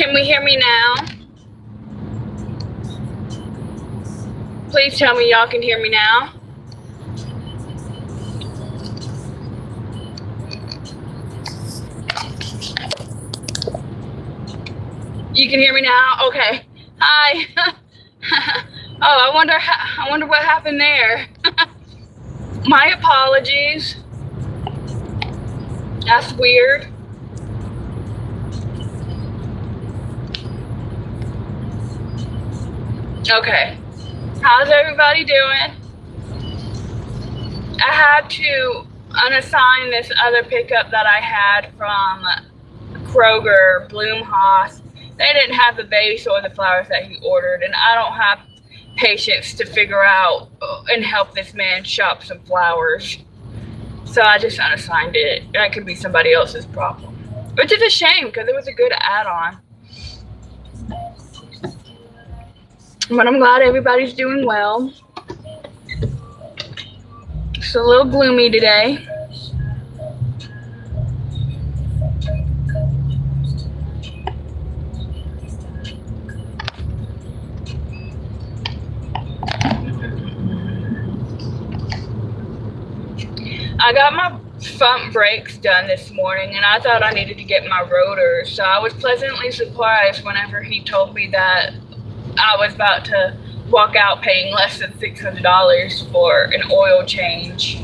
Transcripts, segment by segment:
Can we hear me now? Please tell me y'all can hear me now. You can hear me now? Okay. Hi. Oh, I wonder what happened there. My apologies. That's weird. Okay. How's everybody doing? I had to unassign this other pickup that I had from Kroger, Bloomhouse. They didn't have the vase or the flowers that he ordered, and I don't have patience to figure out and help this man shop some flowers. So I just unassigned it. That could be somebody else's problem. Which is a shame because it was a good add-on. But I'm glad everybody's doing well. It's a little gloomy today. I got my front brakes done this morning and I thought I needed to get my rotors. So I was pleasantly surprised whenever he told me that I was about to walk out paying less than $600 for an oil change.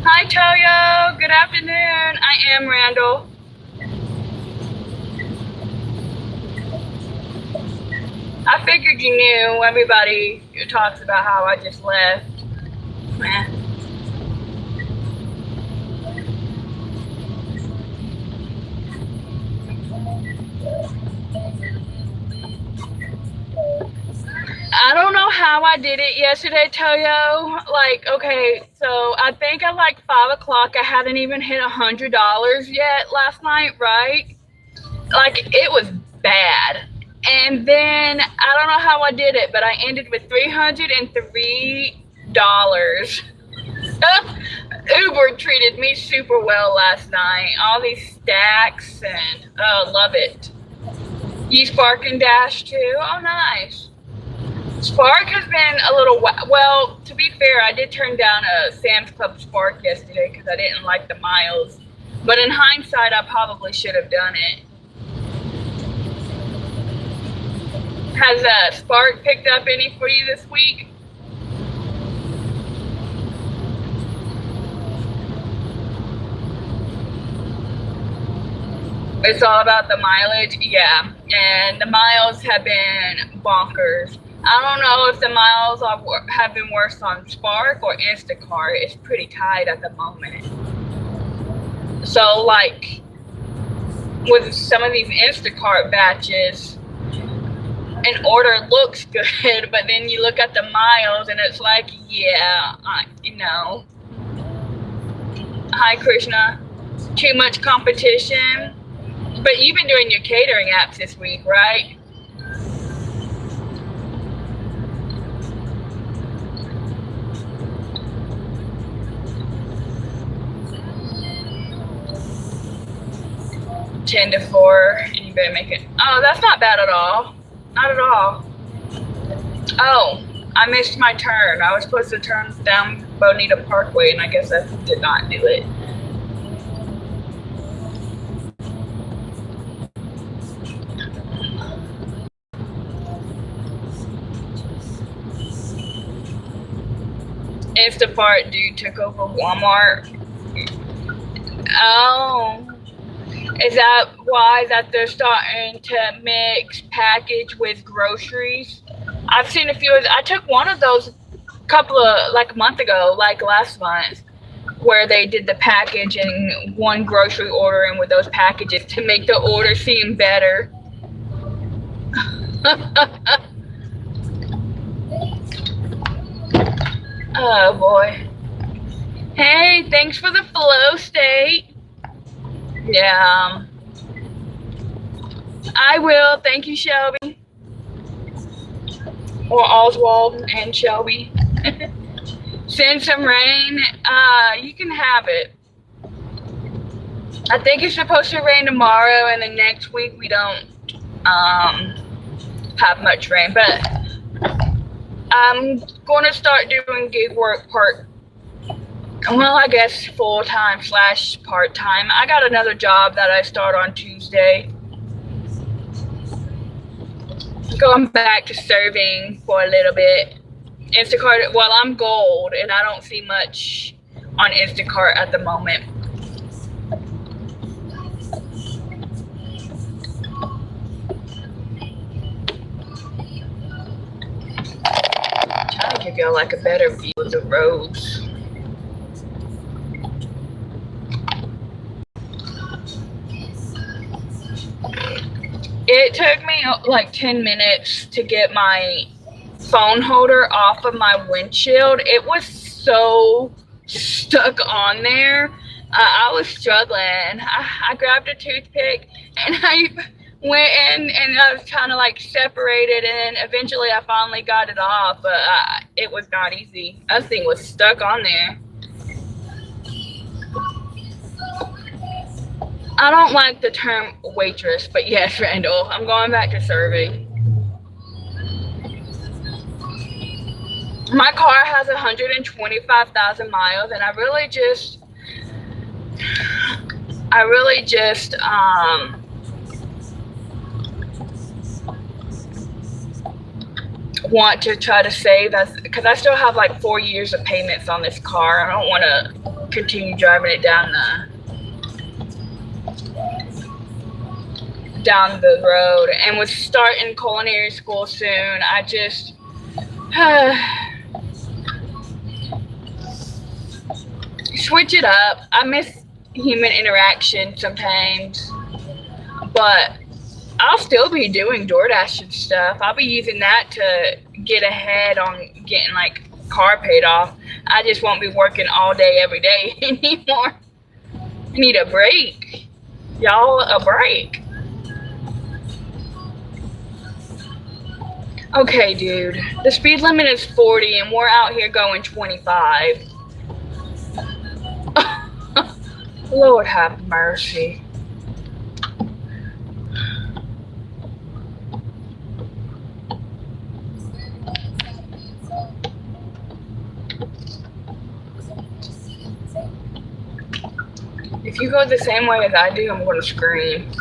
Hi Toyo, good afternoon. I am Randall. I figured you knew. Everybody talks about how I just left. I don't know how I did it yesterday, Toyo. Like, okay, so I think at like 5 o'clock, I hadn't even hit $100 yet last night, right? Like, it was bad. And then, I don't know how I did it, but I ended with $303. Uber treated me super well last night. All these stacks, and oh, love it. You Spark and Dash too? Oh, nice. Spark has been a little, well, to be fair, I did turn down a Sam's Club Spark yesterday because I didn't like the miles. But in hindsight, I probably should have done it. Has Spark picked up any for you this week? It's all about the mileage, yeah. And the miles have been bonkers. I don't know if the miles have been worse on Spark or Instacart. It's pretty tight at the moment. So, like, with some of these Instacart batches, an order looks good, but then you look at the miles and it's like, yeah, you know. Hi, Krishna. Too much competition. But you've been doing your catering apps this week, right? Ten to 4, and you better make it. Oh, that's not bad at all. Not at all. Oh, I missed my turn. I was supposed to turn down Bonita Parkway, and I guess I did not do it. Instacart dude took over Walmart. Oh. Is that why that they're starting to mix package with groceries? I've seen a few. I took one of those a month ago, like last month, where they did the package and one grocery order in with those packages to make the order seem better. Oh boy. Hey, thanks for the flow state. Yeah. I will. Thank you, Shelby. Or Oswald and Shelby. Send some rain. You can have it. I think it's supposed to rain tomorrow, and then next week we don't have much rain. But I'm going to start doing gig work I guess full-time / part-time. I got another job that I start on Tuesday. Going back to serving for a little bit. Instacart, well, I'm gold, and I don't see much on Instacart at the moment. I'm trying to give y'all like a better view of the roads. It took me like 10 minutes to get my phone holder off of my windshield. It was so stuck on there. I was struggling. I grabbed a toothpick and I went in and I was trying to like separate it, and eventually I finally got it off, but it was not easy. That thing was stuck on there. I don't like the term waitress, but yes, Randall, I'm going back to serving. My car has 125,000 miles, and I really just want to try to save, because I still have like 4 years of payments on this car. I don't want to continue driving it down the road. And with starting culinary school soon, I just switch it up. I miss human interaction sometimes, but I'll still be doing DoorDash and stuff. I'll be using that to get ahead on getting like car paid off. I just won't be working all day every day anymore. I need a break. Y'all, a break. Okay, dude. The speed limit is 40 and we're out here going 25. Lord have mercy. If you go the same way as I do, I'm going to scream.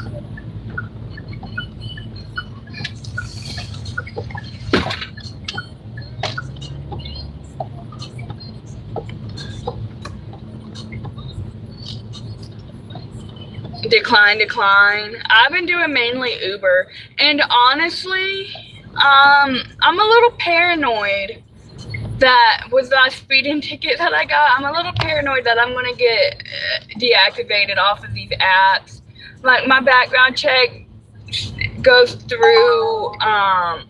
Decline. I've been doing mainly Uber, and honestly, I'm a little paranoid that with that speeding ticket that I got, I'm a little paranoid that I'm gonna get deactivated off of these apps. Like my background check goes through on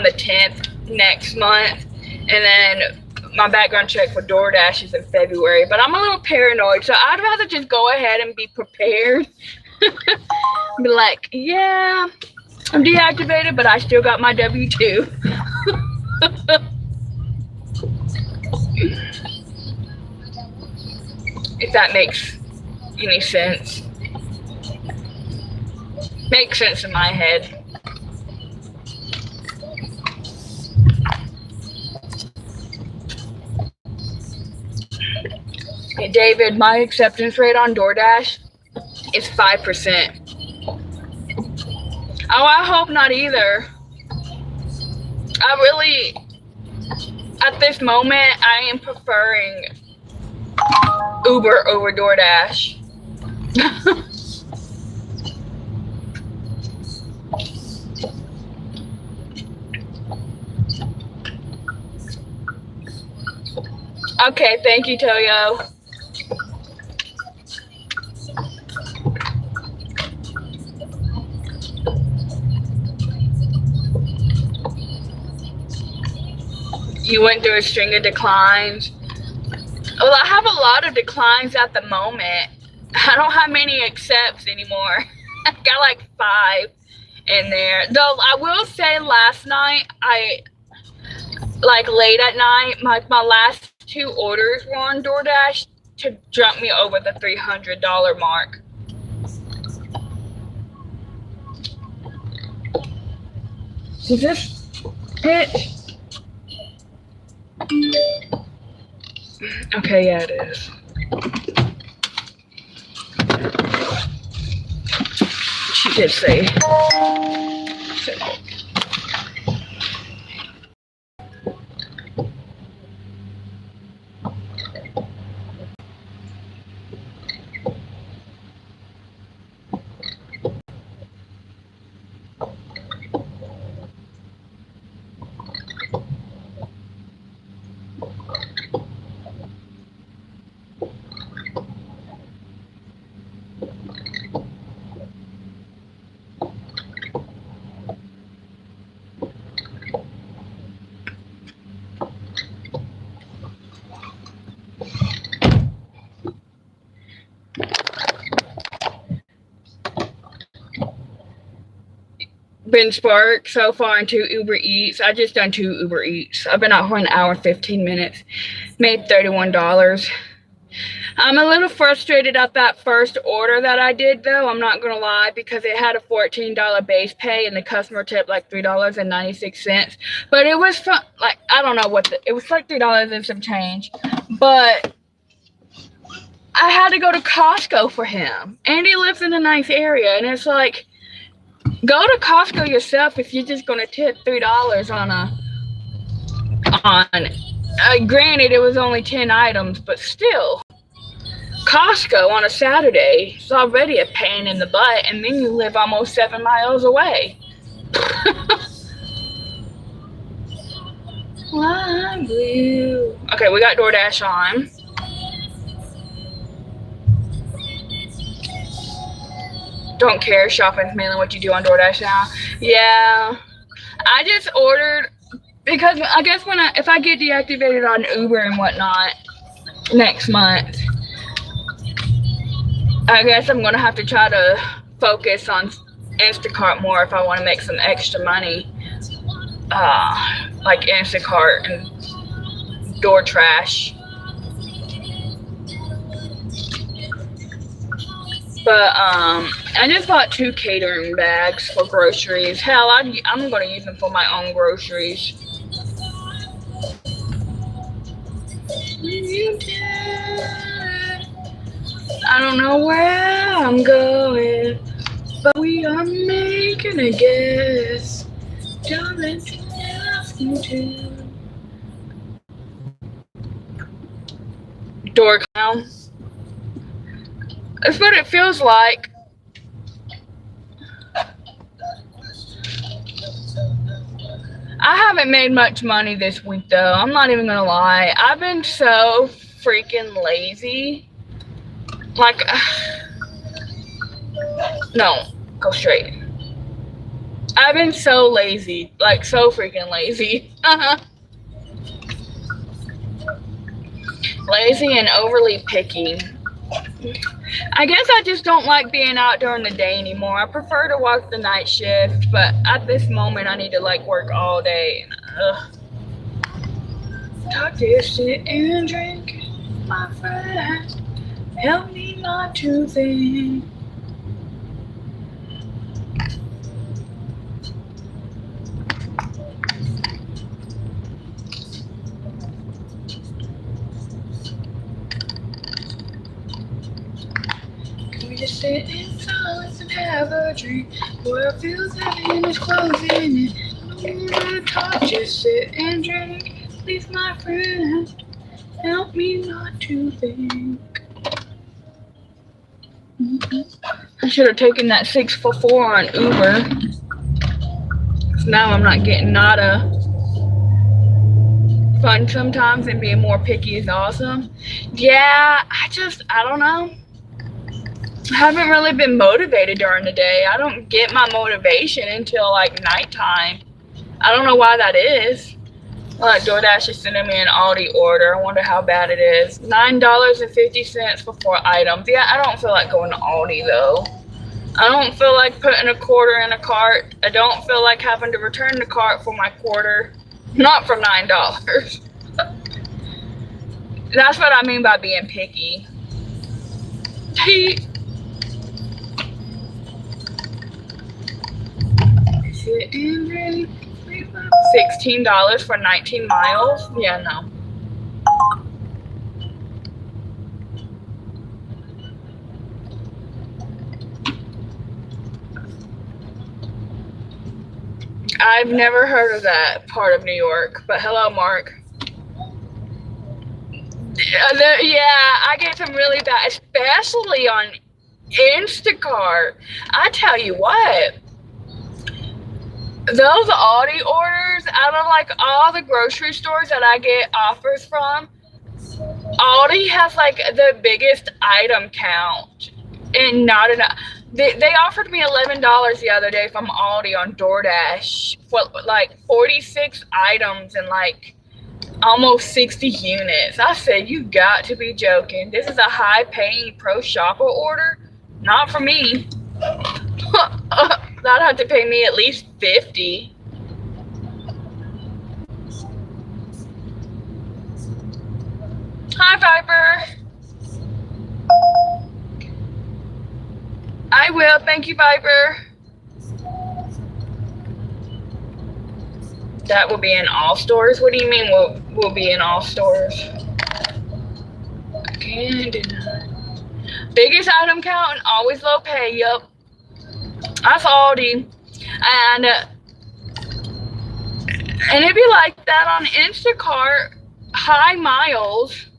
the 10th next month, and then my background check for DoorDash is in February, but I'm a little paranoid, so I'd rather just go ahead and be prepared. Be like, yeah, I'm deactivated, but I still got my W-2. If that makes any sense. Makes sense in my head. Hey, David, my acceptance rate on DoorDash is 5%. Oh, I hope not either. I really, at this moment, I am preferring Uber over DoorDash. Okay, thank you, Toyo. You went through a string of declines. Well, I have a lot of declines at the moment. I don't have many accepts anymore. I got like 5 in there. Though I will say last night, like late at night, my last 2 orders were on DoorDash to jump me over the $300 mark. Is this it? Okay, yeah, it is. She did say. Been Spark so far and 2 Uber Eats. I just done 2 Uber Eats. I've been out for an hour and 15 minutes. Made $31. I'm a little frustrated at that first order that I did though, I'm not gonna lie, because it had a $14 base pay and the customer tipped like $3.96. But it was fun, like, I don't know what it was like $3 and some change. But I had to go to Costco for him. And he lives in a nice area, and it's like, go to Costco yourself if you're just gonna tip $3 granted it was only 10 items, but still. Costco on a Saturday is already a pain in the butt, and then you live almost 7 miles away. Okay, we got DoorDash on. Don't care, shopping's mainly what you do on DoorDash now. Yeah, I just ordered because I guess if I get deactivated on Uber and whatnot next month, I guess I'm gonna have to try to focus on Instacart more if I want to make some extra money, like Instacart and DoorTrash. But I just bought 2 catering bags for groceries. Hell, I'm gonna use them for my own groceries. I don't know where I'm going, but we are making a guess. Don't let you ask me to. Door clown. That's what it feels like. I haven't made much money this week though. I'm not even gonna lie. I've been so freaking lazy. Like, no, go straight. I've been so lazy. Like, so freaking lazy. Lazy and overly picky. I guess I just don't like being out during the day anymore. I prefer to work the night shift, but at this moment I need to like work all day. Talk this shit and drink, my friend. Help me not to think. Just sit in silence and have a drink. Boy, it feels heavy and it's closing in. Don't wanna talk, just sit and drink. Please, my friend, help me not to think. I should have taken that 6 for $4 on Uber. Now I'm not getting nada. Fun sometimes, and being more picky is awesome. Yeah, I don't know. I haven't really been motivated during the day. I don't get my motivation until like nighttime. I don't know why that is. Like, DoorDash is sending me an Aldi order. I wonder how bad it is. $9.50 for 4 items. Yeah, I don't feel like going to Aldi though. I don't feel like putting a quarter in a cart. I don't feel like having to return the cart for my quarter. Not for $9. That's what I mean by being picky. Is it in $16 for 19 miles? Yeah, no. I've never heard of that part of New York, but hello, Mark. Yeah, I get some really bad, especially on Instacart. I tell you what, those Aldi orders, out of like all the grocery stores that I get offers from, Aldi has like the biggest item count and not enough. They offered me $11 the other day from Aldi on DoorDash for like 46 items and like almost 60 units. I said, you got to be joking. This is a high-paying pro shopper order? Not for me. That'd have to pay me at least $50. Hi, Viper. I will. Thank you, Viper. That will be in all stores? What do you mean will be in all stores? I can't deny. Biggest item count and always low pay. Yup. That's Aldi. And it'd be like that on Instacart. High miles.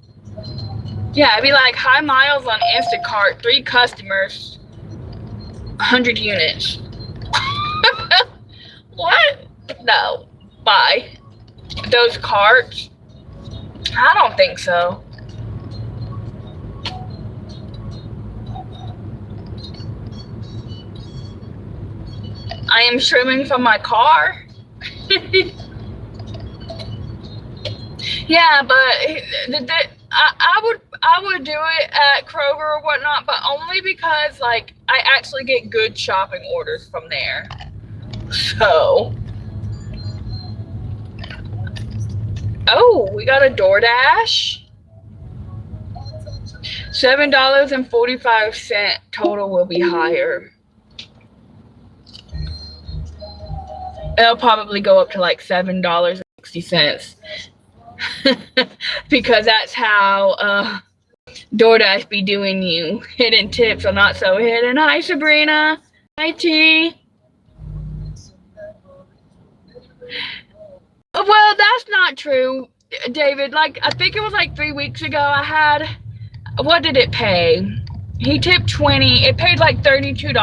Yeah, it'd be like high miles on Instacart. 3 customers. 100 units. What? No. Buy those carts? I don't think so. I am streaming from my car. Yeah, but I would do it at Kroger or whatnot, but only because like I actually get good shopping orders from there. So. Oh, we got a DoorDash. $7.45 total will be higher. It'll probably go up to like $7.60 because that's how DoorDash be doing you. Hidden tips are not so hidden. Hi, Sabrina. Hi, T. Well, that's not true, David. Like, I think it was like 3 weeks ago I had, what did it pay? He tipped 20. It paid like $32.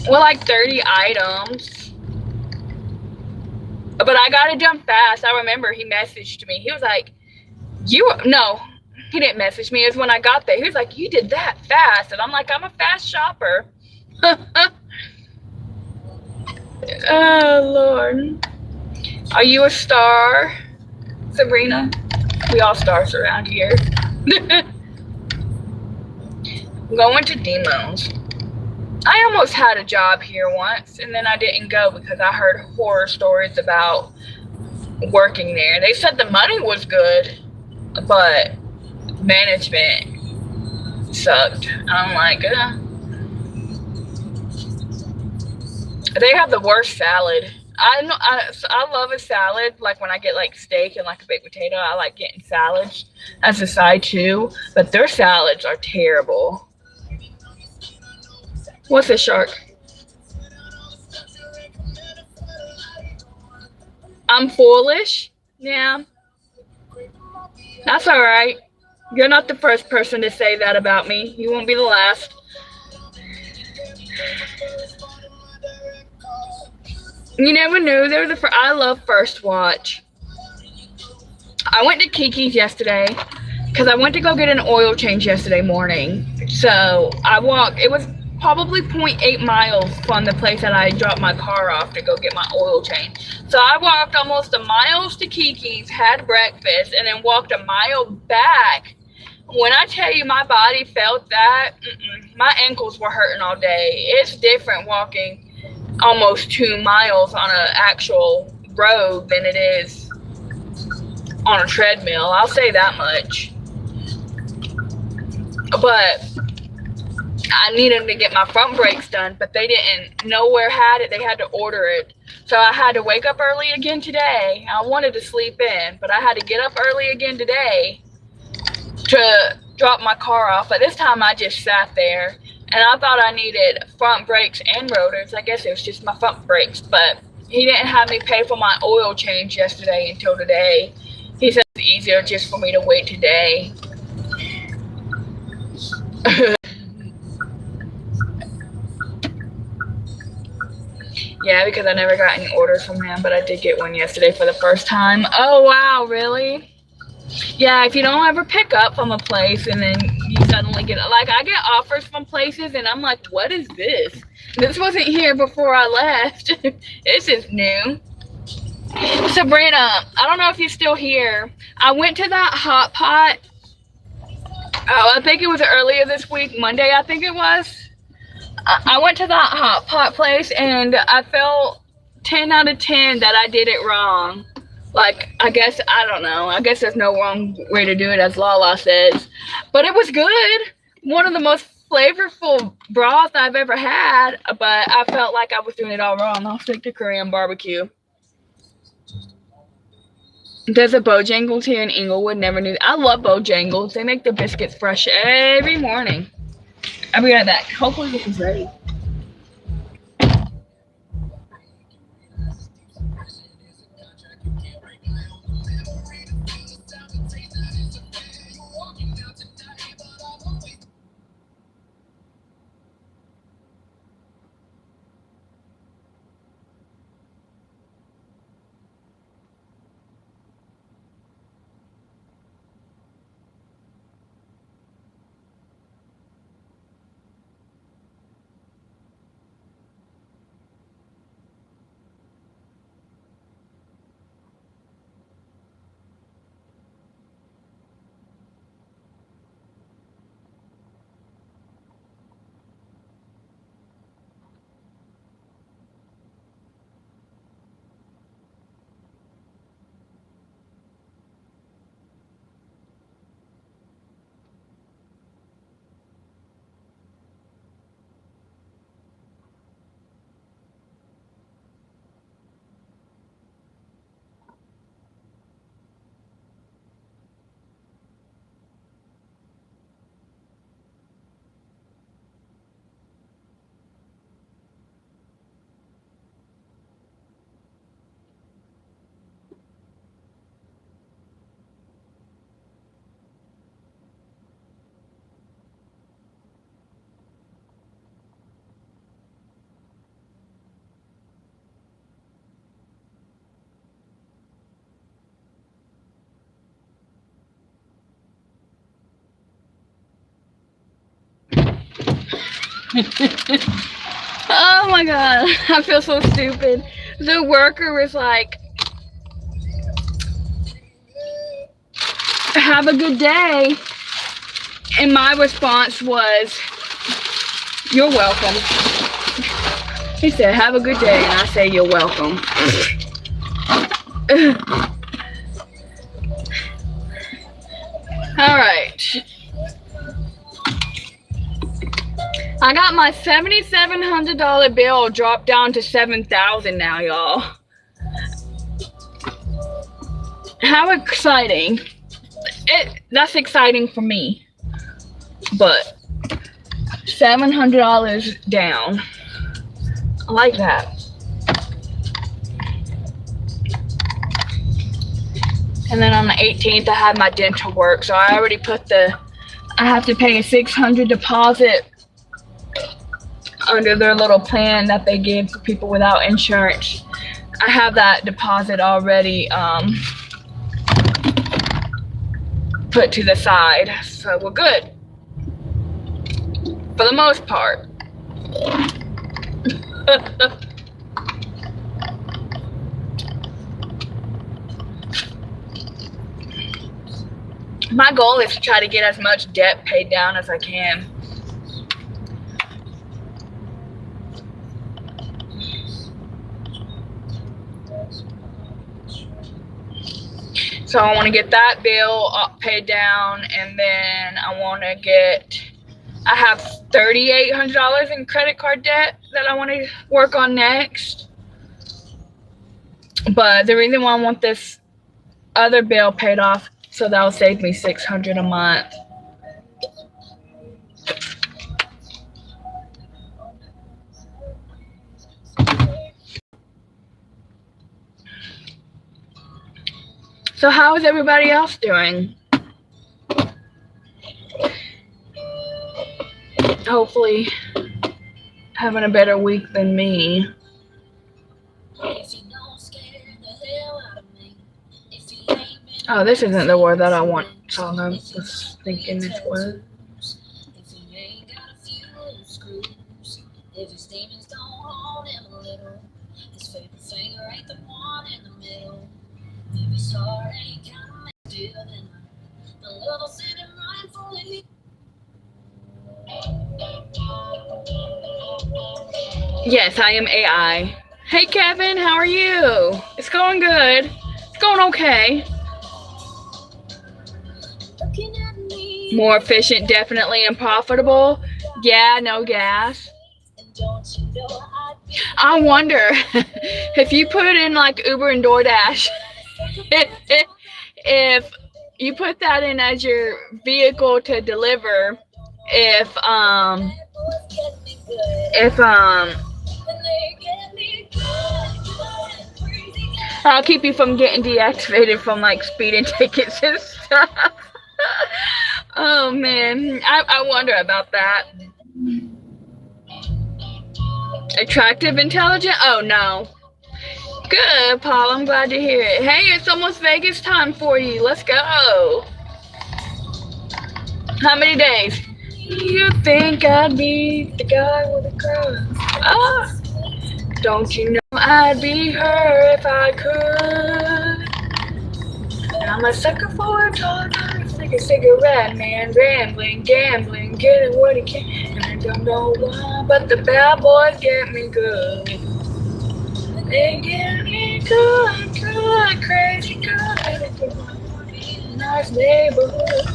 Well, like 30 items. But I got it done fast. I remember he messaged me. He was like, no, he didn't message me. It was when I got there. He was like, you did that fast. And I'm like, I'm a fast shopper. Oh, Lord. Are you a star, Sabrina? We all stars around here. Going to Demos. I almost had a job here once, and then I didn't go because I heard horror stories about working there. They said the money was good, but management sucked. I'm like, They have the worst salad. I love a salad. Like when I get like steak and like a baked potato, I like getting salads as a side too. But their salads are terrible. What's a shark? I'm foolish. Yeah. That's all right. You're not the first person to say that about me. You won't be the last. You never knew. They were I love First Watch. I went to Kiki's yesterday because I went to go get an oil change yesterday morning. So I walked. It was probably 0.8 miles from the place that I dropped my car off to go get my oil change. So I walked almost a mile to Kiki's, had breakfast, and then walked a mile back. When I tell you my body felt that, my ankles were hurting all day. It's different walking almost 2 miles on an actual road than it is on a treadmill. I'll say that much. but I needed to get my front brakes done, but they didn't, nowhere had it. They had to order it. So I had to wake up early again today. I wanted to sleep in, but I had to get up early again today to drop my car off. But this time I just sat there, and I thought I needed front brakes and rotors. I guess it was just my front brakes, but he didn't have me pay for my oil change yesterday until today. He said it's easier just for me to wait today. Yeah, because I never got any orders from him, but I did get one yesterday for the first time. Oh, wow, really? Yeah, if you don't ever pick up from a place and then you suddenly get, like, I get offers from places and I'm like, what is this? This wasn't here before I left. This is new. Sabrina, I don't know if you're still here. I went to that hot pot. Oh, I think it was earlier this week, Monday, I think it was. I went to that hot pot place and I felt 10 out of 10 that I did it wrong. Like, I guess, I don't know. I guess there's no wrong way to do it, as Lala says. But it was good. One of the most flavorful broth I've ever had. But I felt like I was doing it all wrong. I'll stick to Korean barbecue. There's a Bojangles here in Inglewood. Never knew. I love Bojangles. They make the biscuits fresh every morning. I'll be right back. Hopefully this is ready. Oh my god, I feel so stupid. The worker was like, have a good day. And my response was, you're welcome. He said, have a good day. And I say, you're welcome. All right. I got my $7,700 bill dropped down to $7,000 now, y'all. How exciting. That's exciting for me. But $700 down. I like that. And then on the 18th, I have my dental work. So I already put I have to pay a $600 deposit under their little plan that they give for people without insurance. I have that deposit already put to the side, so we're good for the most part. My goal is to try to get as much debt paid down as I can. So I want to get that bill paid down, and then I want to get I have $3,800 in credit card debt that I want to work on next. But the reason why I want this other bill paid off, so that'll save me $600 a month. So how is everybody else doing? Hopefully having a better week than me. Oh, this isn't the word that I want. Song I was thinking this was. If his demons don't hold him a little, his favorite finger ain't the one in the middle. If his heart ain't kind of made deal, then the little city mindfully. Yes, I am AI. Hey Kevin, how are you? It's going good. It's going okay. More efficient, definitely, and profitable. Yeah, no gas. I wonder if you put in like Uber and DoorDash, if you put that in as your vehicle to deliver, if I'll keep you from getting deactivated from like speeding tickets and stuff. Oh man, I wonder about that. Attractive, intelligent? Oh no. Good, Paul. I'm glad to hear it. Hey, it's almost Vegas time for you. Let's go. How many days? You think I'd be the guy with the crown? Ah, don't you know I'd be her if I could? I'm a sucker for a talk, like a cigarette man, rambling, gambling, getting what he can, and I don't know why, but the bad boys get me good. They get me good, good, crazy good. Nice neighborhood.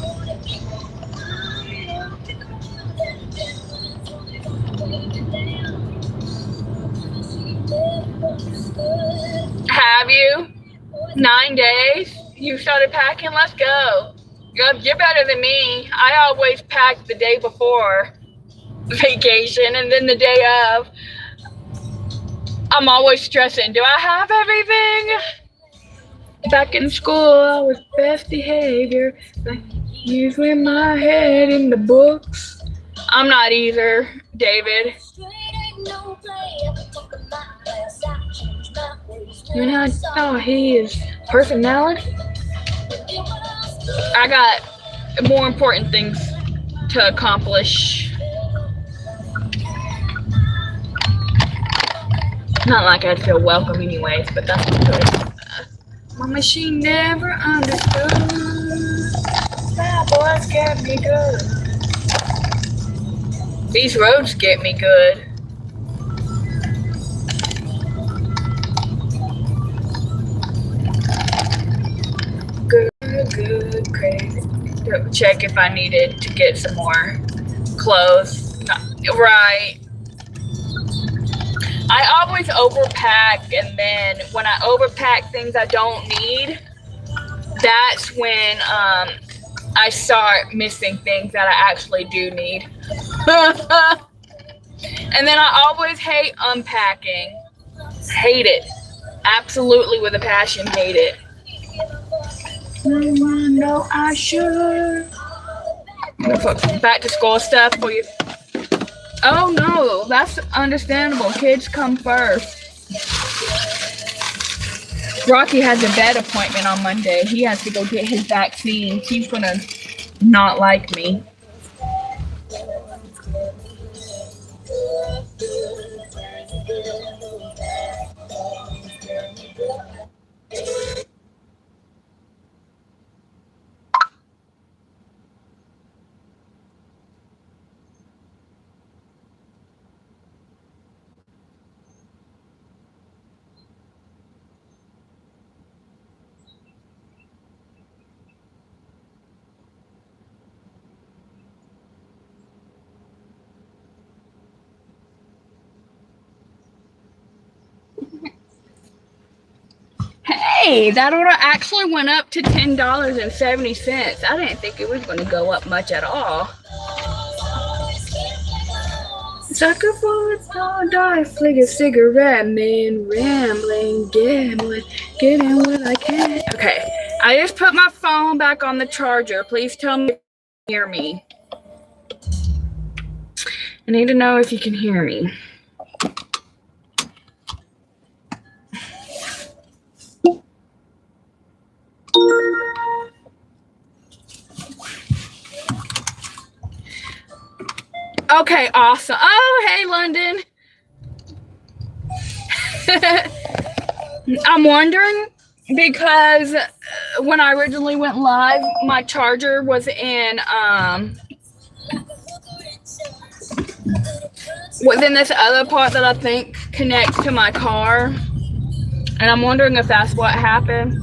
Have you? 9 days? You started packing? Let's go. You're better than me. I always pack the day before vacation, and then the day of, I'm always stressing. Do I have everything? Back in school, I was best behavior. Like usually my head in the books. I'm not either, David. And I thought his personality. I got more important things to accomplish. Not like I'd feel welcome anyways, but that's good. My machine never understood. Bad boys get me good. These roads get me good. Good, crazy. Check if I needed to get some more clothes. Right. I always overpack, and then when I overpack things I don't need, that's when I start missing things that I actually do need. And then I always hate unpacking. Hate it. Absolutely with a passion, hate it. No, I should. Back to school stuff for you. Oh no, that's understandable. Kids come first. Rocky has a vet appointment on Monday. He has to go get his vaccine. He's gonna not like me. Hey, that order actually went up to $10.70. I didn't think it was going to go up much at all. Sucker for a die, flick a cigarette, man, rambling, gambling, getting what I can. Okay, I just put my phone back on the charger. Please tell me if you can hear me. I need to know if you can hear me. Okay, awesome. Oh, hey, London. I'm wondering because when I originally went live, my charger was in within this other part that I think connects to my car, and I'm wondering if that's what happened.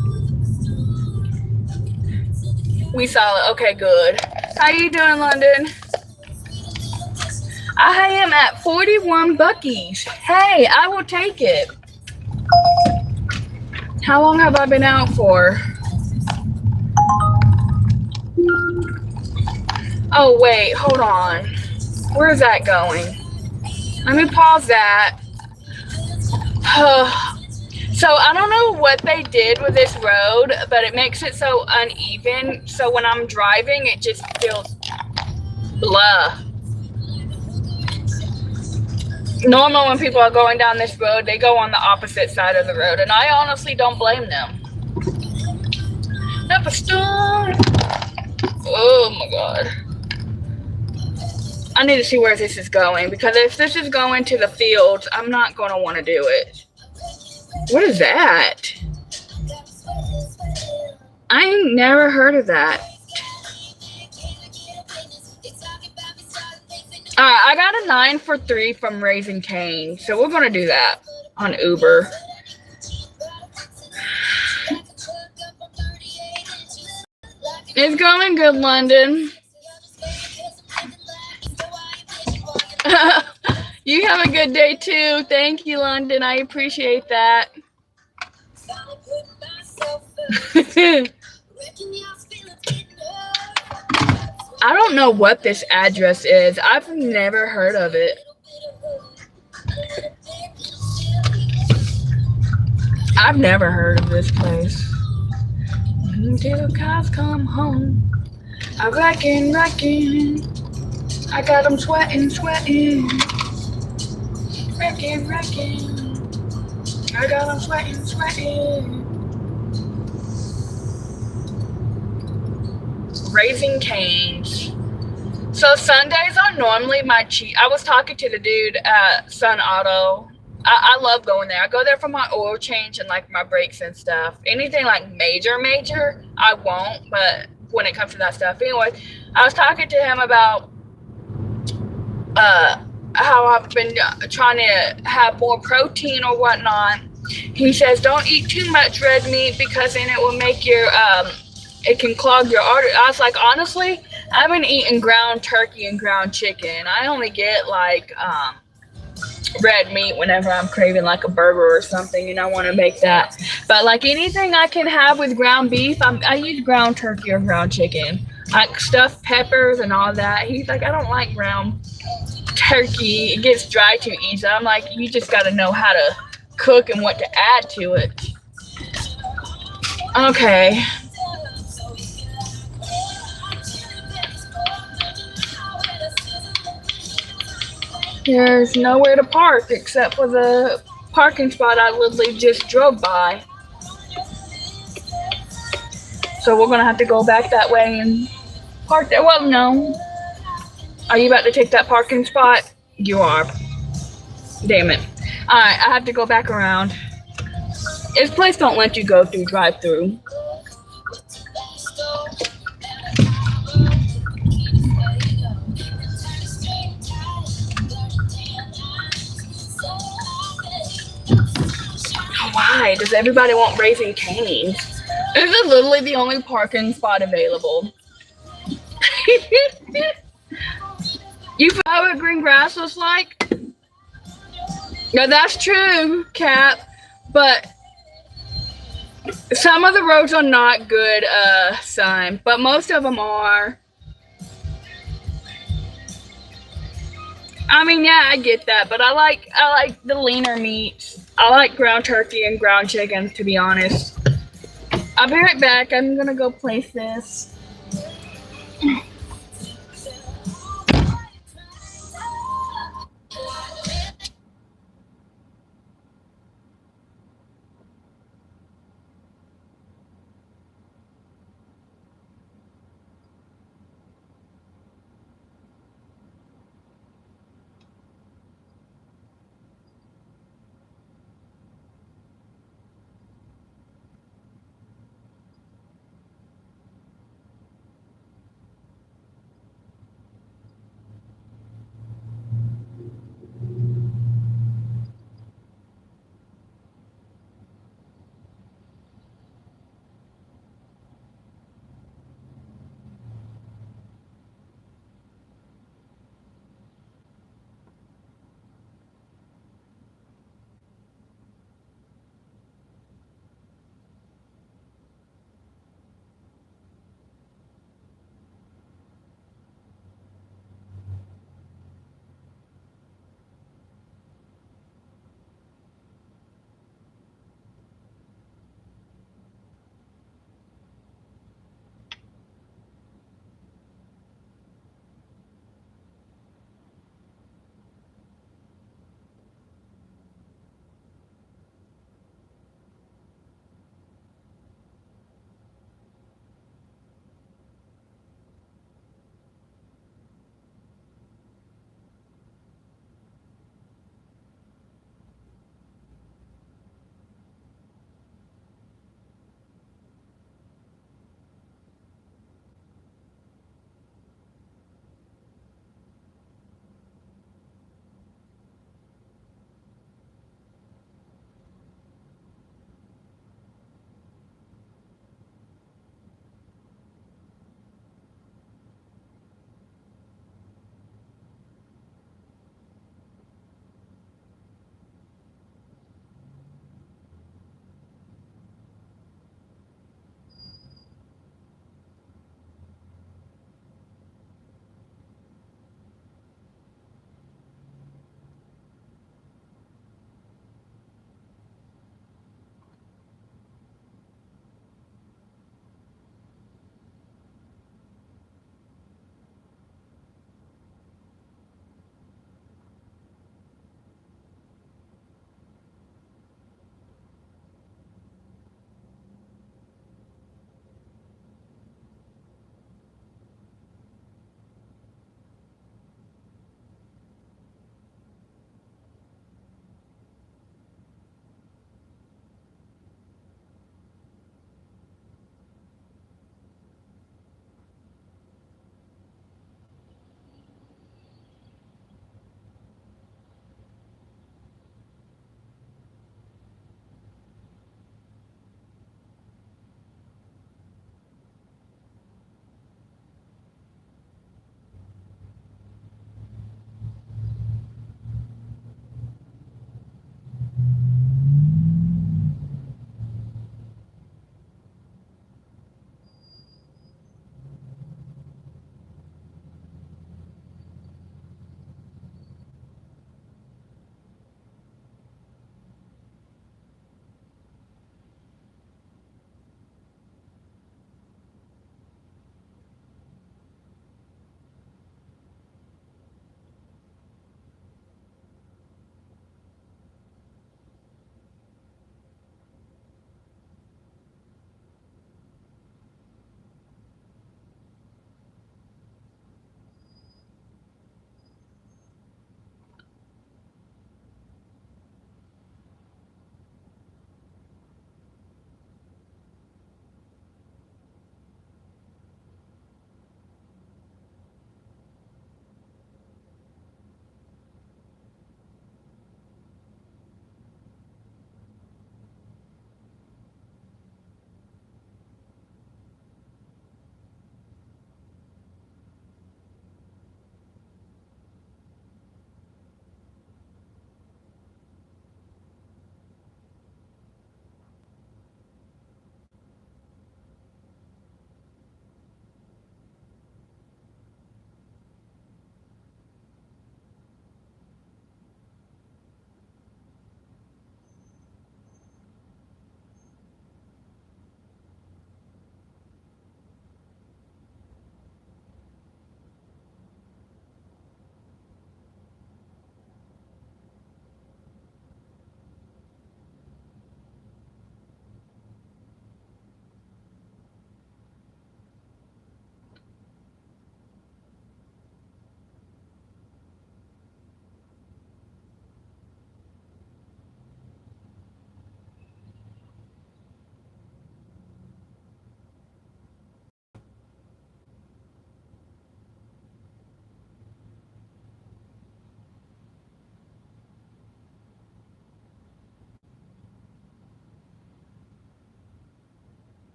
We saw it. Okay, good. How you doing, London? I am at 41 buckies. Hey, I will take it. How long have I been out for? Oh, wait, hold on. Where is that going? Let me pause that. So I don't know what they did with this road, but it makes it so uneven. So when I'm driving, it just feels blah. Normal when people are going down this road, they go on the opposite side of the road, and I honestly don't blame them. Never stop. Oh my god. I need to see where this is going, because if this is going to the fields, I'm not going to want to do it. What is that? I ain't never heard of that. I got a 9 for 3 from Raising Cane, so we're going to do that on Uber. It's going good, London. You have a good day, too. Thank you, London. I appreciate that. I don't know what this address is. I've never heard of it. I've never heard of this place. Until the cops come home, I reckon. I got them sweating. Reckon. I got them sweating. Raising Cane's. So Sundays are normally my cheat. I was talking to the dude at Sun Auto. I love going there. I go there for my oil change and like my brakes and stuff. Anything like major, I won't. But when it comes to that stuff, anyway, I was talking to him about how I've been trying to have more protein or whatnot. He says don't eat too much red meat because then it will make your it can clog your artery. I was like, honestly, I've been eating ground turkey and ground chicken. I only get like red meat whenever I'm craving like a burger or something and I want to make that. But like anything I can have with ground beef, I use ground turkey or ground chicken. Like stuffed peppers and all that. He's like, I don't like ground turkey. It gets dry too easy. I'm like, you just got to know how to cook and what to add to it. Okay. There's nowhere to park except for the parking spot I literally just drove by. So we're going to have to go back that way and park there. Well, no. Are you about to take that parking spot? You are. Damn it. Alright, I have to go back around. This place don't let you go through drive-through. Why does everybody want Raising Cane's? This is literally the only parking spot available. You forgot what green grass looks like? Yeah, that's true, Cap. But Some of the roads are not good, son, but most of them are. I mean, yeah, I get that, but I like the leaner meats. I like ground turkey and ground chicken, to be honest. I'll be right back. I'm gonna go place this.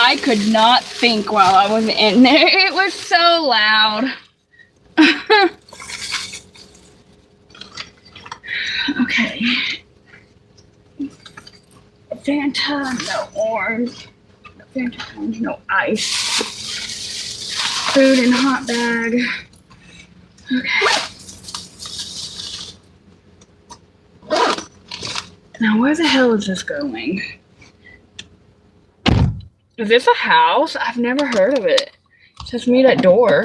I could not think while I was in there. It was so loud. Okay. Fanta, no orange. No Fanta orange, no ice. Food in hot bag. Okay. Now where the hell is this going? Is this a house? I've never heard of it. It says meet at door.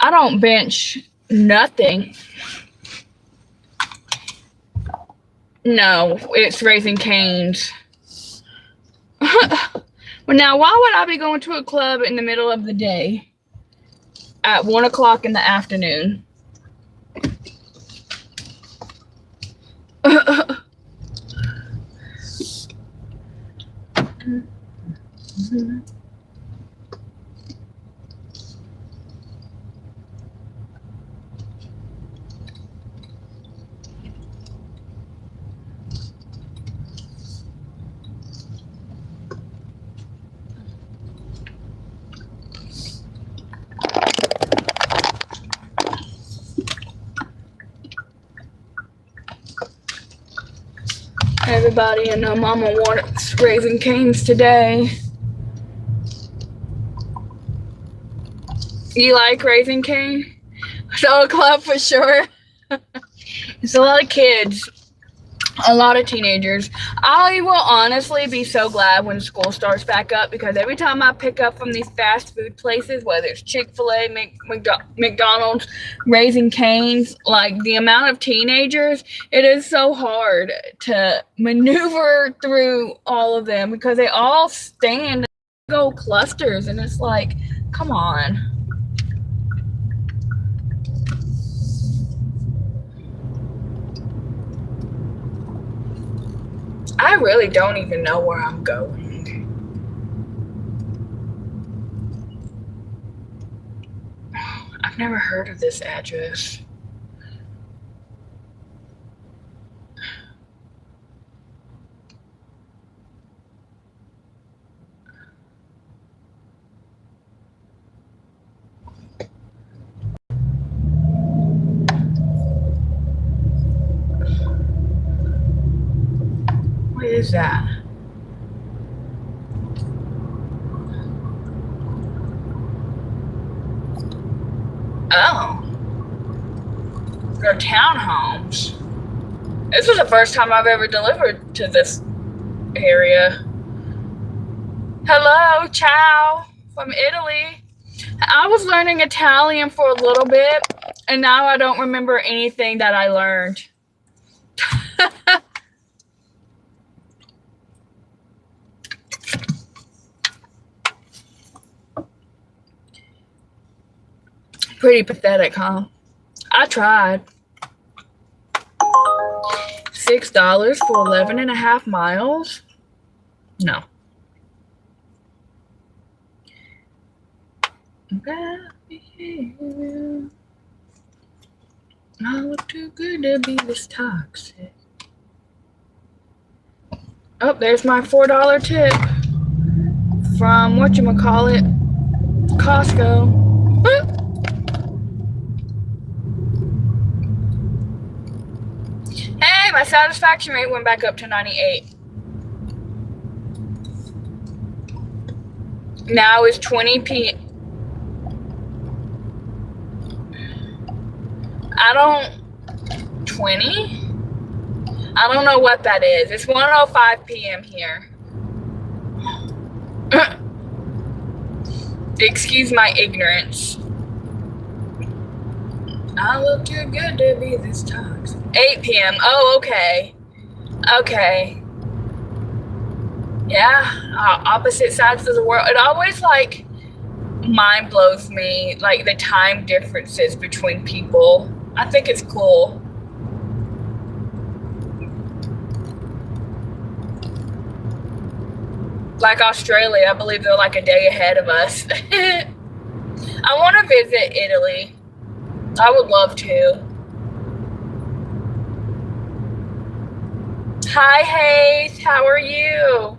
I don't bench nothing. No, it's Raising Cane's. Well, now, why would I be going to a club in the middle of the day at 1 o'clock in the afternoon? Everybody and their mama wants Raising Cane's today. You like Raising Cane? Soul Club for sure. It's a lot of kids. A lot of teenagers. I will honestly be so glad when school starts back up, because every time I pick up from these fast food places, whether it's Chick-fil-A, McDonald's, Raising Cane's, like the amount of teenagers, it is so hard to maneuver through all of them because they all stand and go clusters, and it's like, come on. I really don't even know where I'm going. I've never heard of this address. What is that? Oh. They're townhomes. This was the first time I've ever delivered to this area. Hello, ciao, from Italy. I was learning Italian for a little bit, and now I don't remember anything that I learned. Pretty pathetic, huh? I tried. $6 for 11.5 miles? No. I look too good to be this toxic. Oh, there's my $4 tip from whatchamacallit, Costco. Hey, my satisfaction rate went back up to 98. Now is 20 p.m. I don't know what that is. It's 1:05 p.m. here. Excuse my ignorance. I look too good to be this toxic. 8 p.m. Oh, okay. Okay. Yeah, opposite sides of the world. It always, like, mind blows me, like, the time differences between people. I think it's cool. Like Australia, I believe they're like a day ahead of us. I want to visit Italy. I would love to. Hi, Hayes. How are you?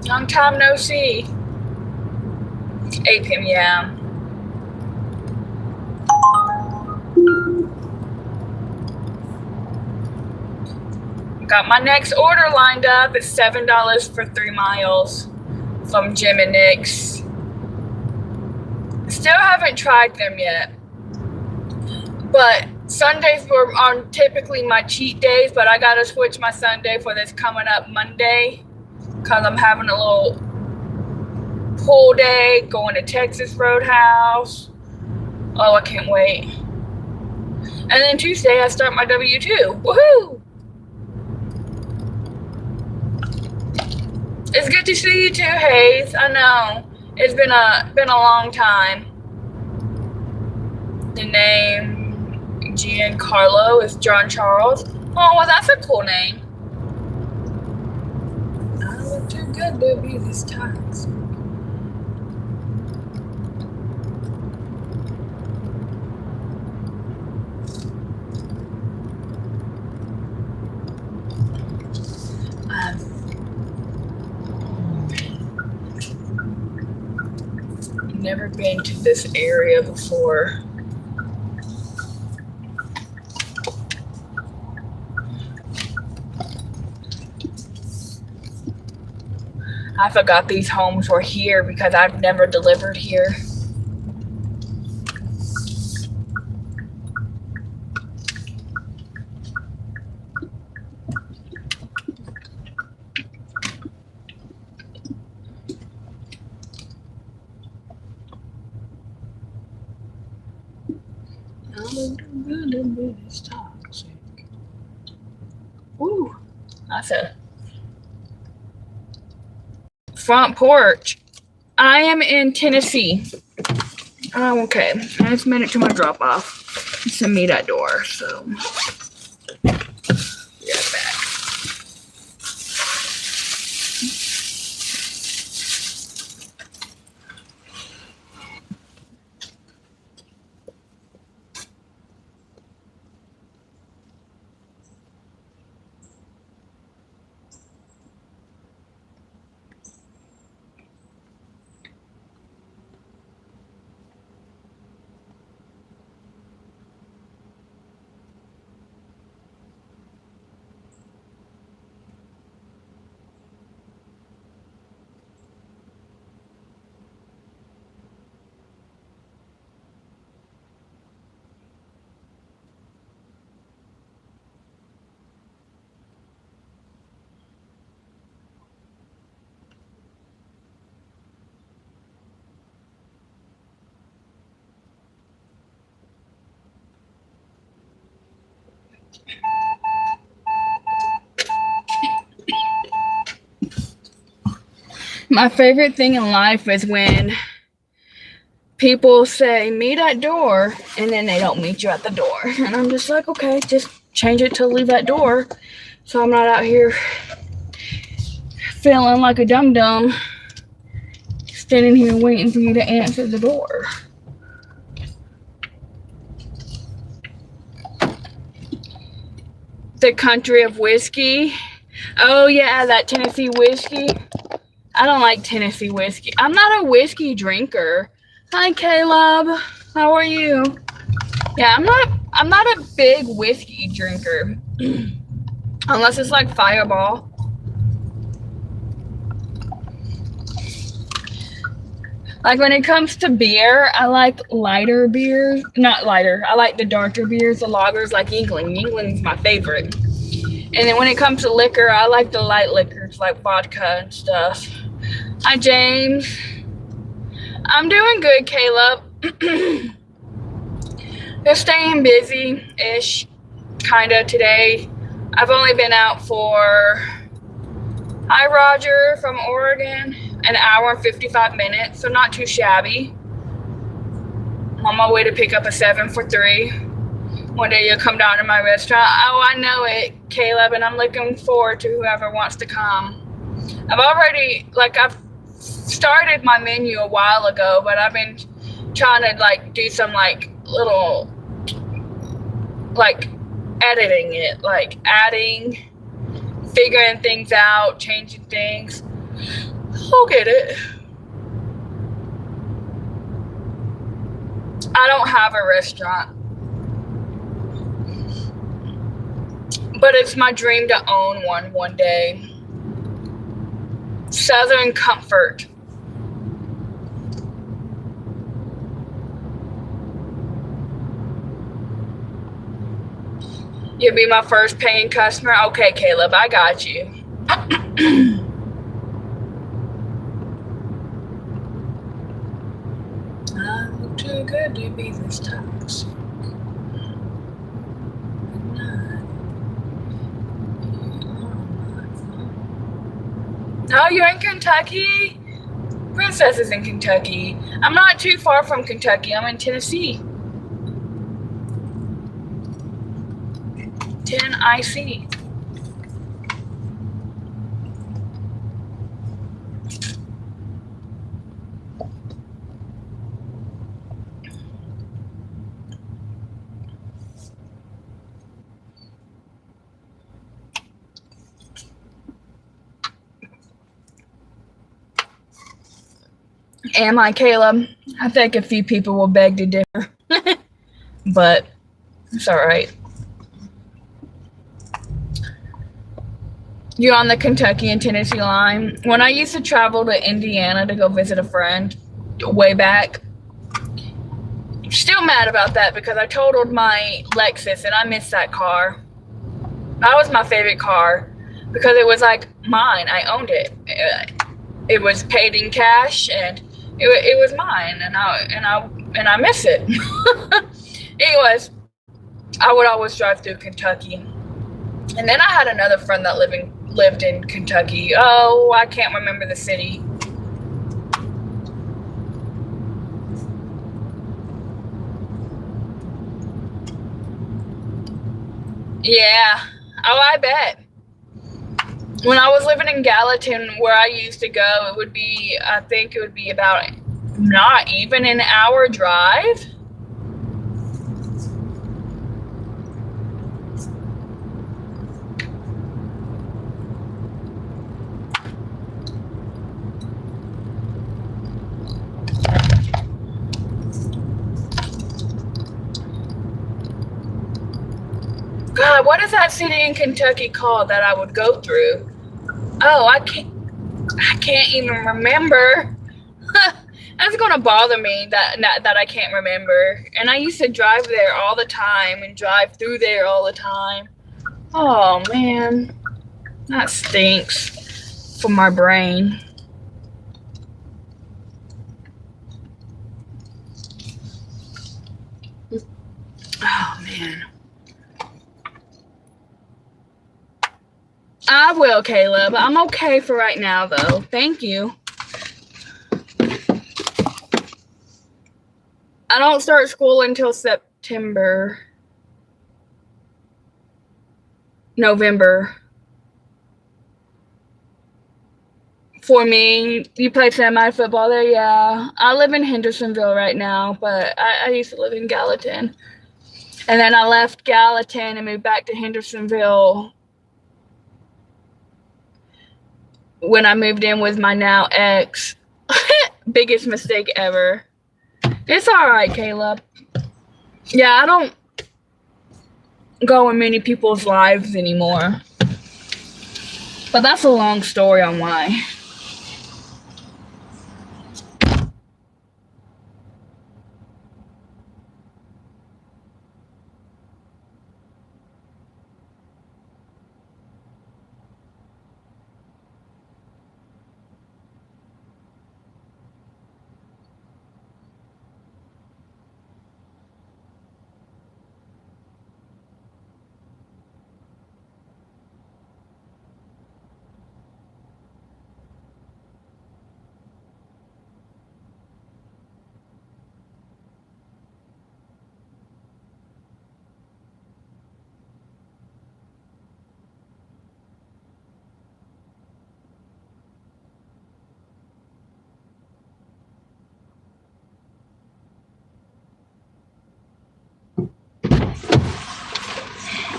Long time no see. 8 p.m. Yeah. Got my next order lined up. It's $7 for 3 miles from Jim and Nick's. Still haven't tried them yet. But Sundays are typically my cheat days, but I gotta switch my Sunday for this coming up Monday because I'm having a little pool day, going to Texas Roadhouse. Oh, I can't wait. And then Tuesday I start my W-2. Woohoo! It's good to see you too, Hayes. I know. It's been a long time. The name Giancarlo is John Charles. Oh, well, that's a cool name. I look too good to be this toxic. I've never been to this area before. I forgot these homes were here because I've never delivered here. It's toxic. Ooh, that's a front porch. I am in Tennessee. Oh, okay. It's a minute to my drop off. Send me that door, so yeah, back. My favorite thing in life is when people say, meet at door, and then they don't meet you at the door. And I'm just like, okay, just change it to leave at door so I'm not out here feeling like a dum-dum standing here waiting for you to answer the door. The country of whiskey. Oh, yeah, that Tennessee whiskey. I don't like Tennessee whiskey. I'm not a whiskey drinker. Hi, Caleb. How are you? Yeah, I'm not a big whiskey drinker. Unless it's like Fireball. Like when it comes to beer, I like lighter beers. Not lighter. I like the darker beers, the lagers, like Yuengling. Yuengling's my favorite. And then when it comes to liquor, I like the light liquors like vodka and stuff. Hi, James. I'm doing good, Caleb. Just staying busy-ish, kind of today. I've only been out for, hi, Roger from Oregon, an hour and 55 minutes, so not too shabby. I'm on my way to pick up a 7 for 3. One day you'll come down to my restaurant. Oh, I know it, Caleb, and I'm looking forward to whoever wants to come. I've started my menu a while ago, but I've been trying to like do some like little like editing it, like adding, figuring things out, changing things. I'll get it. I don't have a restaurant, but it's my dream to own one day. Southern Comfort. You'll be my first paying customer? Okay, Caleb, I got you. I look too good to be this toxic. Oh, you're in Kentucky? Princess is in Kentucky. I'm not too far from Kentucky. I'm in Tennessee. 10 IC. Am I, Caleb? I think a few people will beg to differ. But it's all right. You're on the Kentucky and Tennessee line. When I used to travel to Indiana to go visit a friend way back, I'm still mad about that because I totaled my Lexus and I missed that car. That was my favorite car because it was like mine. I owned it. It was paid in cash and it was mine, and I miss it. Anyways, I would always drive through Kentucky, and then I had another friend that lived in Kentucky. Oh, I can't remember the city. Yeah. Oh, I bet. When I was living in Gallatin, where I used to go, I think it would be about not even an hour drive. God, what is that city in Kentucky called that I would go through? Oh, I can't even remember. That's gonna bother me that I can't remember. And I used to drive there all the time and drive through there all the time. Oh man, that stinks for my brain. Oh man. I will, Caleb. I'm okay for right now, though. Thank you. I don't start school until November. For me, you play semi-football there? Yeah. I live in Hendersonville right now, but I used to live in Gallatin. And then I left Gallatin and moved back to Hendersonville when I moved in with my now ex. Biggest mistake ever. It's all right, Caleb. Yeah, I don't go in many people's lives anymore. But that's a long story on why.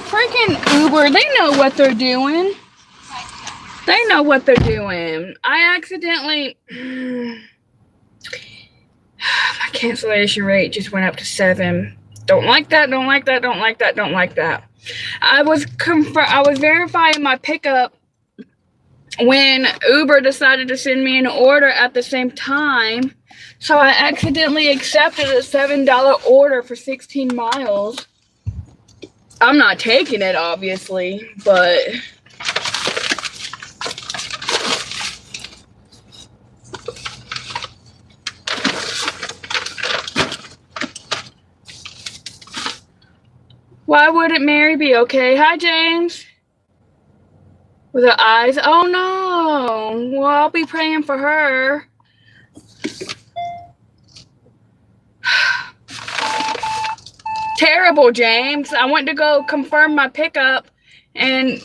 Freaking Uber, they know what they're doing. They know what they're doing. I accidentally... My cancellation rate just went up to 7. Don't like that, don't like that, don't like that, don't like that. I was verifying my pickup when Uber decided to send me an order at the same time. So I accidentally accepted a $7 order for 16 miles. I'm not taking it, obviously, but... Why wouldn't Mary be okay? Hi, James. With her eyes. Oh, no. Well, I'll be praying for her. Terrible, James. I went to go confirm my pickup, and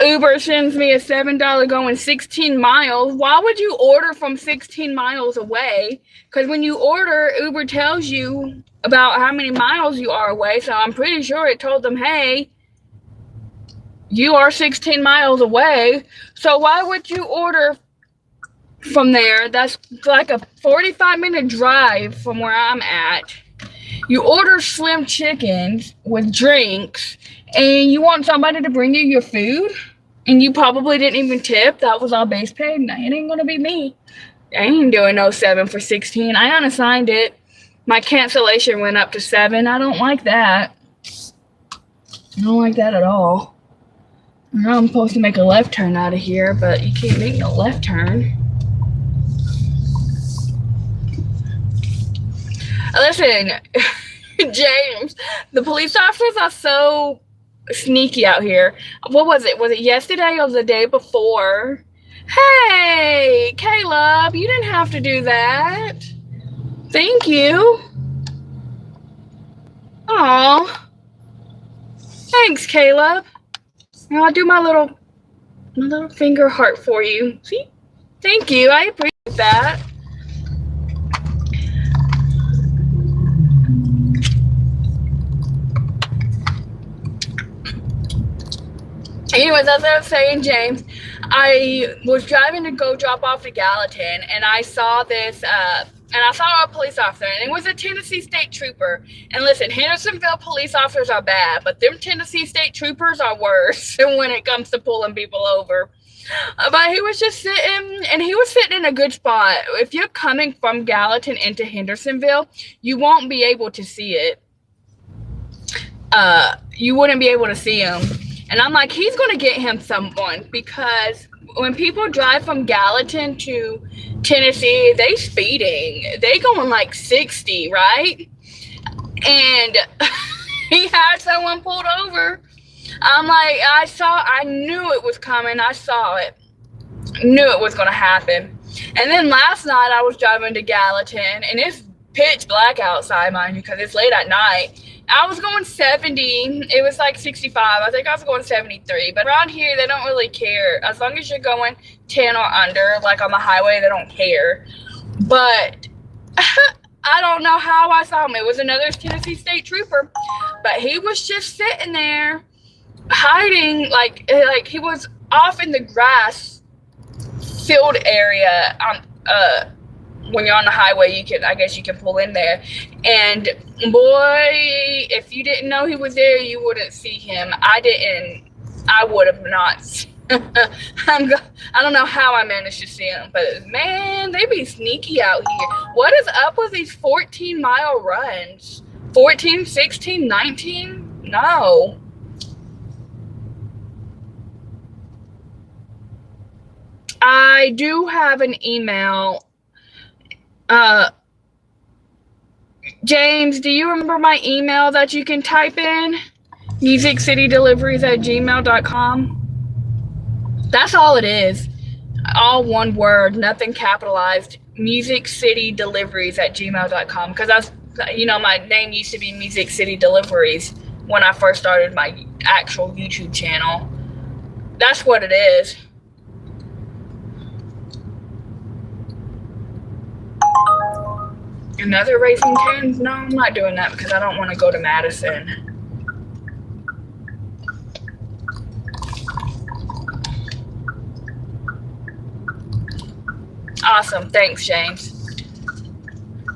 Uber sends me a $7 going 16 miles. Why would you order from 16 miles away? Because when you order, Uber tells you about how many miles you are away. So I'm pretty sure it told them, hey, you are 16 miles away. So why would you order from there? That's like a 45-minute drive from where I'm at. You order slim chickens with drinks, and you want somebody to bring you your food, and you probably didn't even tip. That was all base paid. Nah, it ain't gonna be me. I ain't doing no 7 for 16. I unassigned it. My cancellation went up to 7. I don't like that. I don't like that at all. I know I'm supposed to make a left turn out of here, but you can't make no left turn. Listen, James, the police officers are so sneaky out here. What was it? Was it yesterday or the day before? Hey, Caleb, you didn't have to do that. Thank you. Aw. Thanks, Caleb. Now I'll do my little finger heart for you. See? Thank you. I appreciate that. Anyways, as I was saying, James, I was driving to go drop off to Gallatin, and I saw this, and I saw a police officer, and it was a Tennessee State Trooper. And listen, Hendersonville police officers are bad, but them Tennessee State Troopers are worse when it comes to pulling people over. But he was just sitting, and he was sitting in a good spot. If you're coming from Gallatin into Hendersonville, you won't be able to see it. You wouldn't be able to see him. And I'm like, he's going to get him someone, because when people drive from Gallatin to Tennessee, they speeding. They going like 60, right? And he had someone pulled over. I'm like, I knew it was coming. I saw it. Knew it was going to happen. And then last night I was driving to Gallatin, and it's pitch black outside, mind you, because it's late at night. I was going 70. It was like 65. I think I was going 73. But around here, they don't really care. As long as you're going 10 or under, like on the highway, they don't care. But I don't know how I saw him. It was another Tennessee State Trooper. But he was just sitting there hiding, like he was off in the grass field area. When you're on the highway, I guess you can pull in there. And boy, if you didn't know he was there, you wouldn't see him. I would have not. I don't know how I managed to see him, but man, they be sneaky out here. What is up with these 14-mile runs? 14, 16, 19? No. I do have an email. James, do you remember my email that you can type in? musiccitydeliveries@gmail.com. That's all it is. All one word, nothing capitalized. musiccitydeliveries@gmail.com. Because my name used to be Music City Deliveries when I first started my actual YouTube channel. That's what it is. Another Raising Cane's? No, I'm not doing that because I don't want to go to Madison. Awesome. Thanks, James.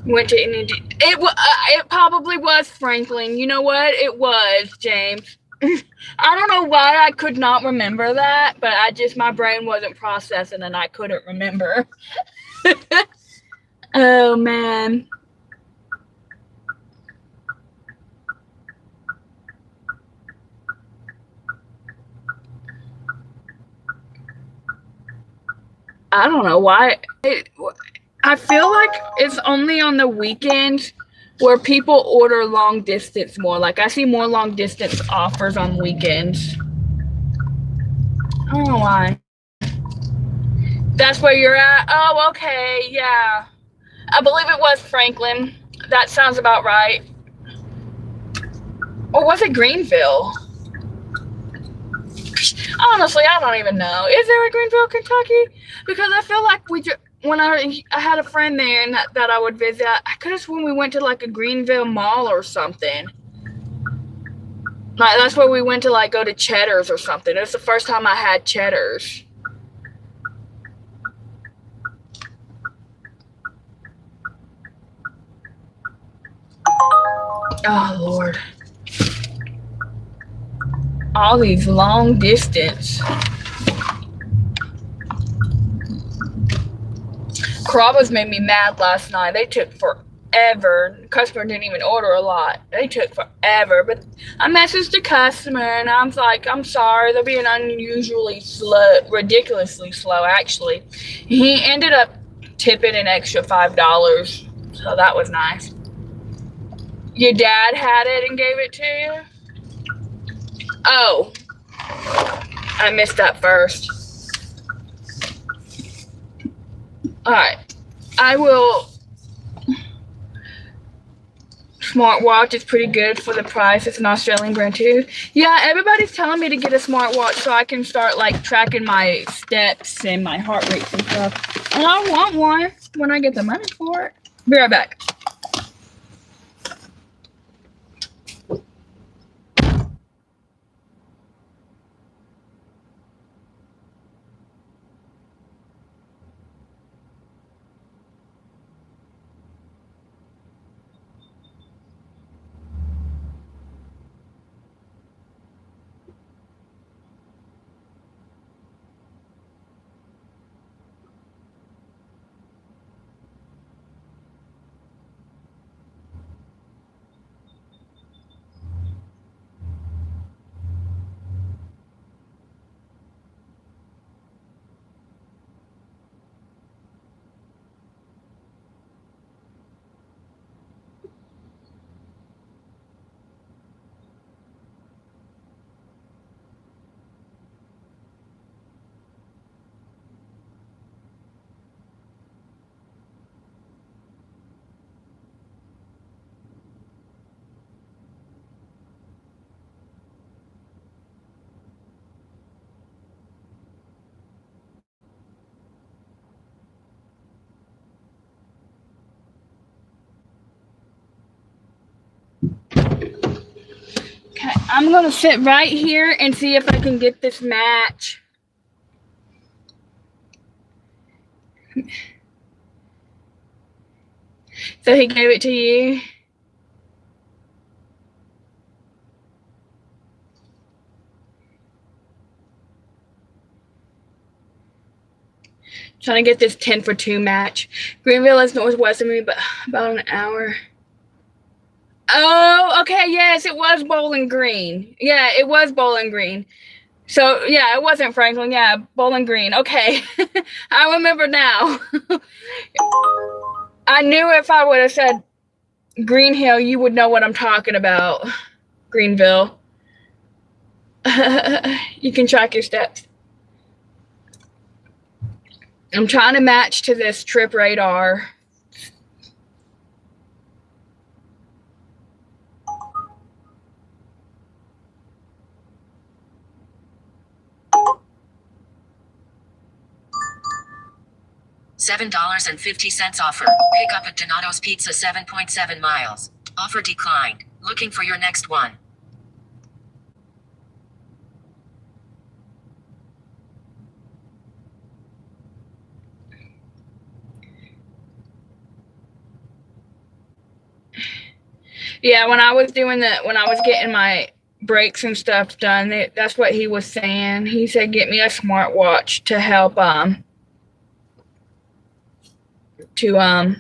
Went to it probably was Franklin. You know what? It was James. I don't know why I could not remember that, but my brain wasn't processing and I couldn't remember. Oh man. I don't know why. I feel like it's only on the weekends where people order long distance more. Like I see more long distance offers on weekends. I don't know why. That's where you're at? Oh, okay, yeah. I believe it was Franklin. That sounds about right. Or was it Greenville? Honestly, I don't even know. Is there a Greenville, Kentucky? Because I feel like when I had a friend there and that I would visit, I could have sworn we went to like a Greenville mall or something. Like that's where we went to like go to Cheddar's or something. It was the first time I had Cheddar's. Oh Lord. All these long distance. Carrabba's made me mad last night. They took forever. The customer didn't even order a lot. They took forever. But I messaged the customer and I'm like, I'm sorry. They're being unusually slow, ridiculously slow, actually. He ended up tipping an extra $5. So that was nice. Your dad had it and gave it to you? Oh. I missed that first. Alright. I will. Smartwatch is pretty good for the price. It's an Australian brand too. Yeah, everybody's telling me to get a smartwatch so I can start like tracking my steps and my heart rates and stuff. And I want one when I get the money for it. Be right back. Okay, I'm gonna sit right here and see if I can get this match. So he gave it to you? Trying to get this 10 for 2 match. Greenville is northwest of me, but about an hour. Oh, okay, yes, it was Bowling Green. Yeah, it was Bowling Green. So, yeah, it wasn't Franklin. Yeah, Bowling Green. Okay. I remember now. I knew if I would have said Green Hill, you would know what I'm talking about. Greenville. You can track your steps. I'm trying to match to this Trip Radar. $7.50 offer. Pick up at Donato's Pizza 7.7 miles. Offer declined. Looking for your next one. Yeah, when I was getting my breaks and stuff done, that's what he was saying. He said, "Get me a smartwatch to help to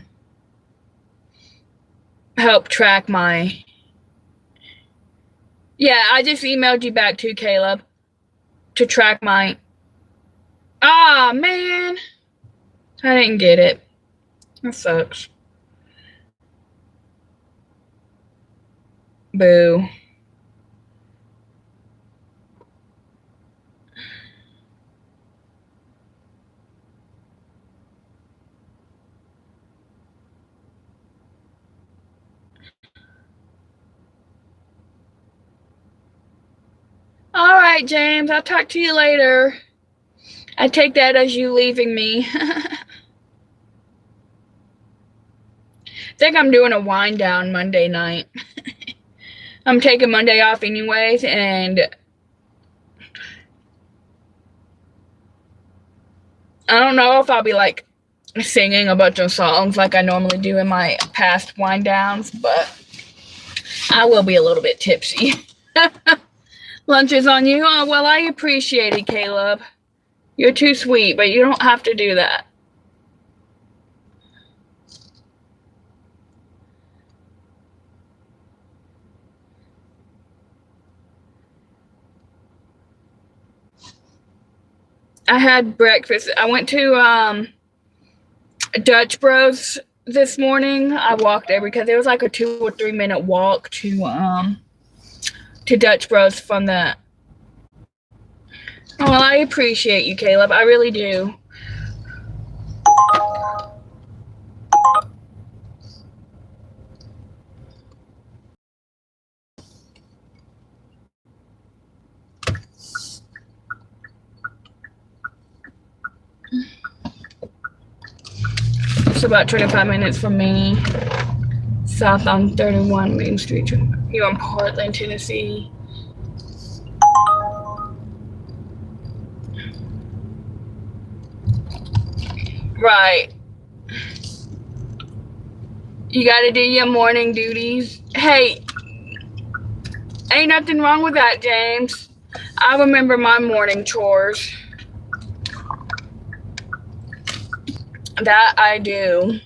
help track my." Yeah, I just emailed you back too, Caleb, to track my. Ah, man, I didn't get it. That sucks. Boo. All right, James, I'll talk to you later. I take that as you leaving me. I think I'm doing a wind down Monday night. I'm taking Monday off anyways, and I don't know if I'll be like singing a bunch of songs like I normally do in my past wind downs, but I will be a little bit tipsy. Lunch is on you. Oh, well, I appreciate it, Caleb. You're too sweet, but you don't have to do that. I had breakfast. I went to Dutch Bros this morning. I walked there because it was like a 2 or 3 minute walk to Dutch Bros from the. Oh, well, I appreciate you, Caleb. I really do. It's about 25 minutes from me. South on 31 Main Street. You're in Portland, Tennessee. Right. You gotta do your morning duties. Hey, ain't nothing wrong with that, James. I remember my morning chores. That I do.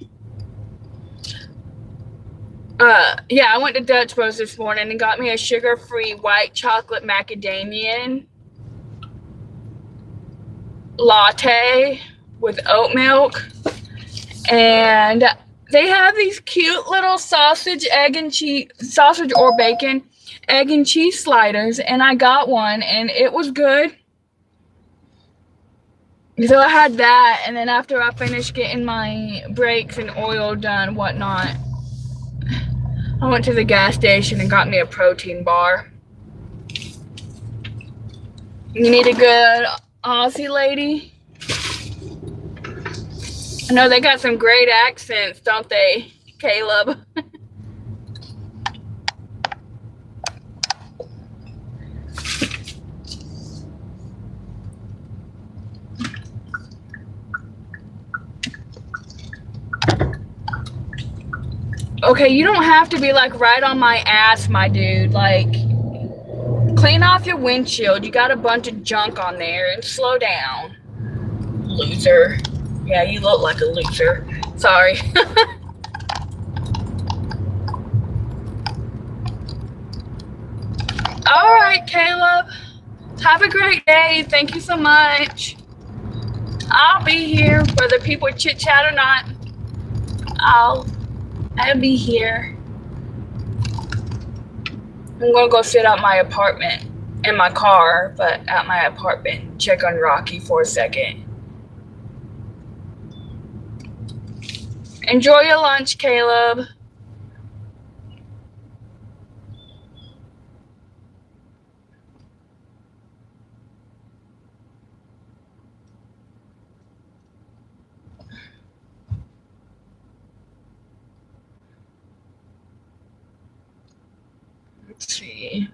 Yeah, I went to Dutch Bros this morning and got me a sugar-free white chocolate macadamia latte with oat milk. And they have these cute little sausage or bacon, egg and cheese sliders, and I got one, and it was good. So I had that, and then after I finished getting my brakes and oil done, whatnot, I went to the gas station and got me a protein bar. You need a good Aussie lady? I know they got some great accents, don't they, Caleb? Okay, you don't have to be like right on my ass, my dude. Like, clean off your windshield. You got a bunch of junk on there, and slow down. Loser. Yeah, you look like a loser. Sorry. All right, Caleb. Have a great day. Thank you so much. I'll be here, whether people chit chat or not. I'll be here. I'm gonna go sit at my apartment in my car, but at my apartment, check on Rocky for a second. Enjoy your lunch, Caleb. Let's see.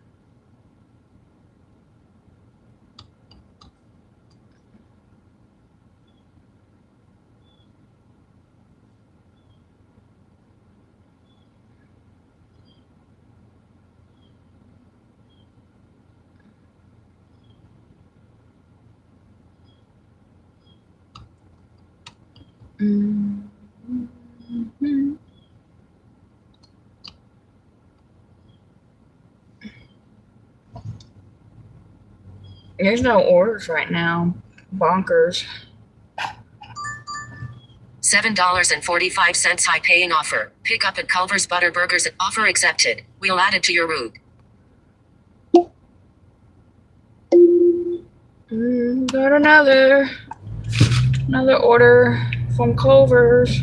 Mhm. There's no orders right now. Bonkers. $7.45 high paying offer. Pick up at Culver's Butter Burgers. Offer accepted. We'll add it to your route. Got another order from Culver's.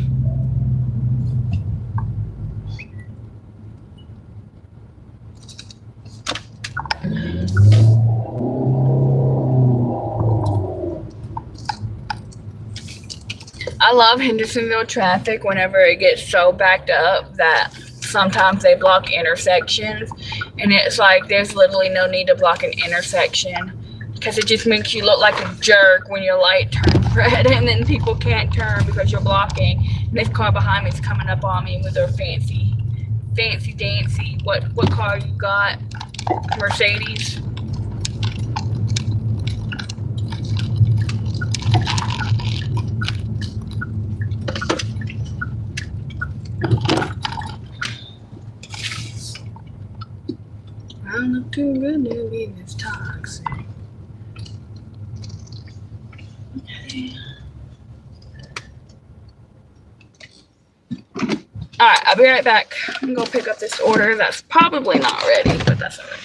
I love Hendersonville traffic whenever it gets so backed up that sometimes they block intersections, and it's like there's literally no need to block an intersection because it just makes you look like a jerk when your light turns red and then people can't turn because you're blocking. And this car behind me is coming up on me with their fancy dancy. What car you got? Mercedes? I look too good to be this toxic. Okay. Alright, I'll be right back. I'm gonna go pick up this order that's probably not ready, but that's alright.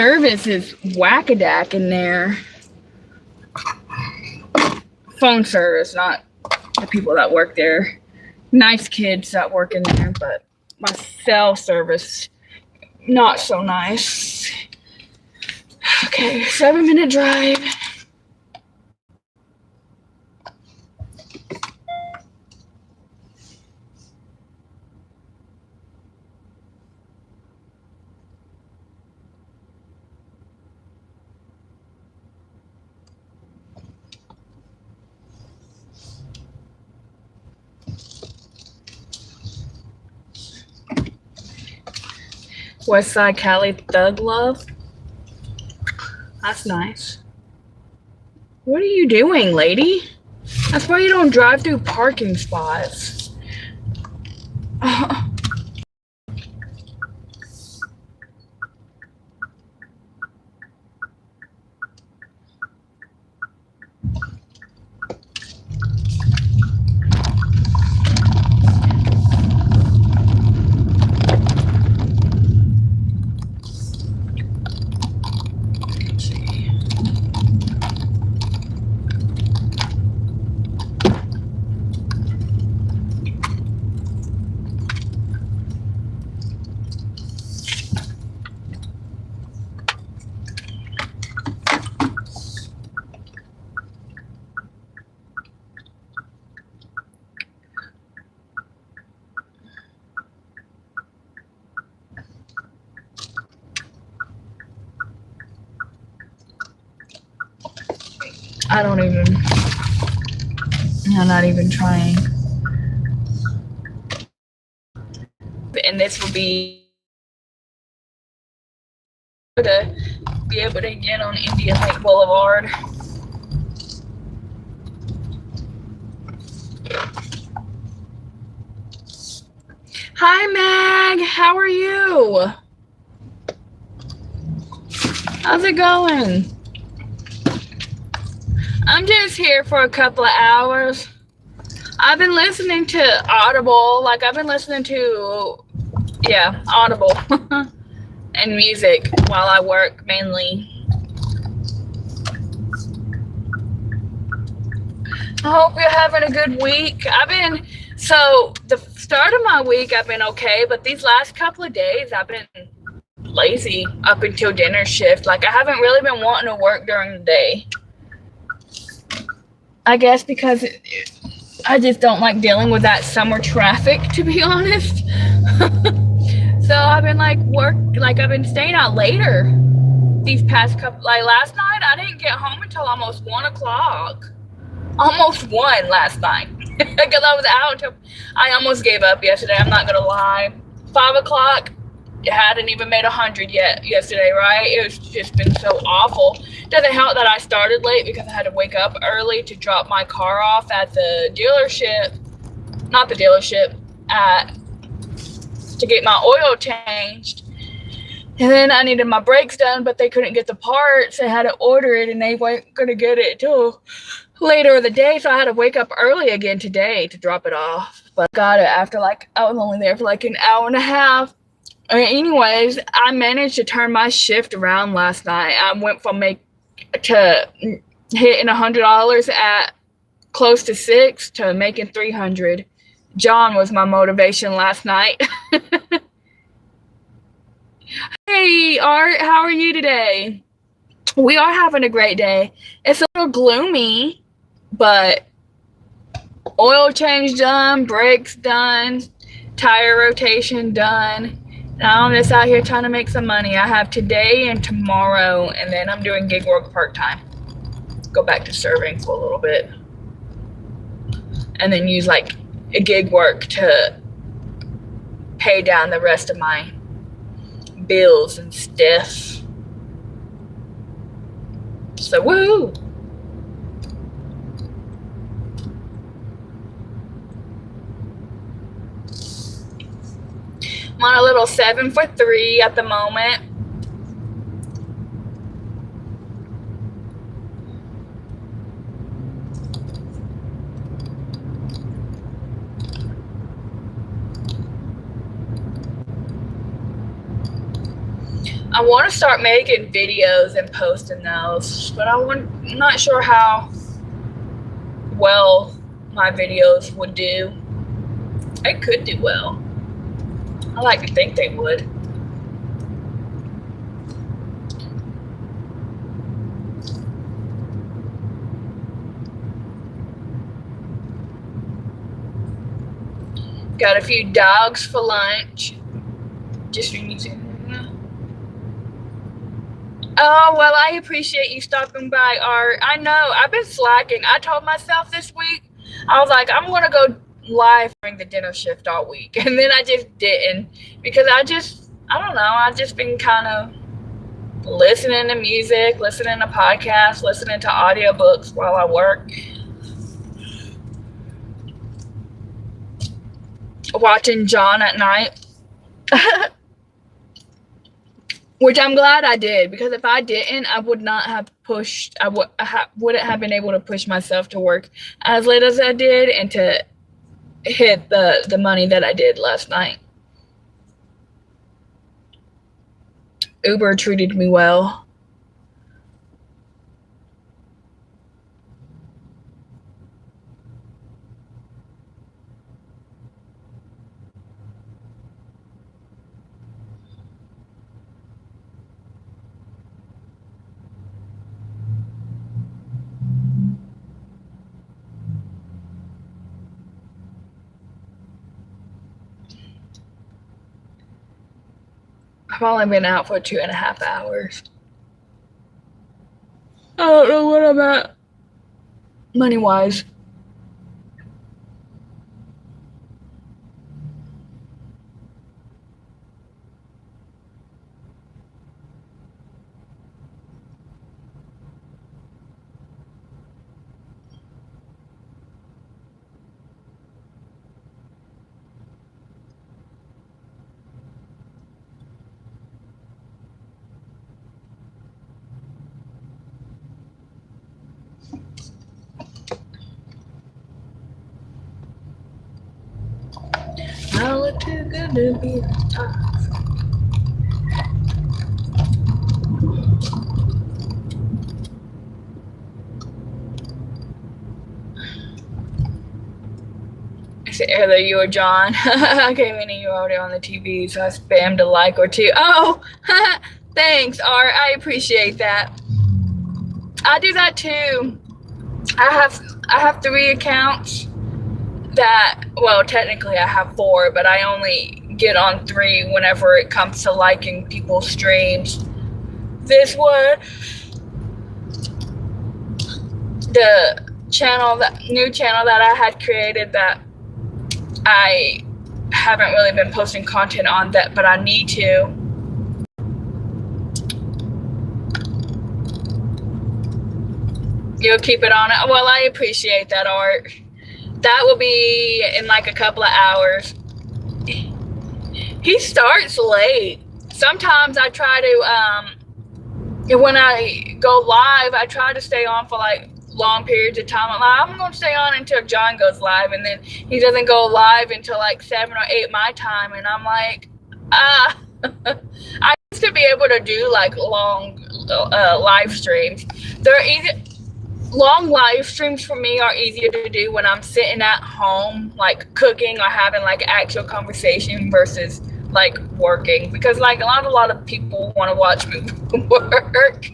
service is whack-a-dack in there. Phone service, not the people that work there. Nice kids that work in there, but my cell service, not so nice. Okay, 7-minute drive. Westside Cali Thug Love. That's nice. What are you doing, lady? That's why you don't drive through parking spots. I'm not even trying. And this will be to be able to get on Indian Lake Boulevard. Hi, Mag. How are you? How's it going? I'm just here for a couple of hours. I've been listening to Audible. Like, I've been listening to, Audible and music while I work, mainly. I hope you're having a good week. So the start of my week, I've been okay, but these last couple of days, I've been lazy up until dinner shift. Like, I haven't really been wanting to work during the day. I guess because I just don't like dealing with that summer traffic, to be honest. So I've been I've been staying out later these past couple, like last night, I didn't get home until almost 1 o'clock. Almost 1 last night. Because I was out until, I almost gave up yesterday, I'm not gonna lie. 5 o'clock, it hadn't even made 100 yet yesterday, right? It's just been so awful. Doesn't help that I started late because I had to wake up early to drop my car off at the dealership. Not the dealership, to get my oil changed. And then I needed my brakes done, but they couldn't get the parts. I had to order it, and they weren't going to get it till later in the day, so I had to wake up early again today to drop it off. But I got it after I was only there for an hour and a half. Anyways, I managed to turn my shift around last night. I went from to hitting $100 at close to 6 to making 300. John was my motivation last night. Hey, Art, how are you today? We are having a great day. It's a little gloomy, but oil change done, brakes done, tire rotation done. Now I'm just out here trying to make some money. I have today and tomorrow, and then I'm doing gig work part-time. Go back to serving for a little bit. And then use a gig work to pay down the rest of my bills and stuff. So, woo! I'm on a little 7 for 3 at the moment. I want to start making videos and posting those, but I'm not sure how well my videos would do. They could do well. I like to think they would. Got a few dogs for lunch. Just using. Oh, well, I appreciate you stopping by, Art. I know, I've been slacking. I told myself this week, I was like, I'm going to go live during the dinner shift all week. And then I just didn't because I don't know, I've just been kind of listening to music, listening to podcasts, listening to audiobooks while I work. Watching John at night. Which I'm glad I did, because if I didn't, I would not have pushed, wouldn't have been able to push myself to work as late as I did and to hit the money that I did last night. Uber treated me well. I've only been out for 2.5 hours. I don't know what I'm at money-wise. I look too good to be tough. I said, Heather, you or John? I came in and you were already on the TV, so I spammed a like or two. Oh, thanks, Art. I appreciate that. I do that too. I have 3 accounts that, well, technically I have 4, but I only get on 3 whenever it comes to liking people's streams. This one, the new channel that I had created that I haven't really been posting content on that, but I need to. You'll keep it on it? Well, I appreciate that, Art. That will be in like a couple of hours. He starts late. Sometimes I try to, when I go live, I try to stay on for like long periods of time. I'm going to stay on until John goes live, and then he doesn't go live until like 7 or 8 my time, and I'm like, I used to be able to do like long live streams. Long live streams for me are easier to do when I'm sitting at home, like cooking or having like actual conversation versus like working, because like a lot of people want to watch me work.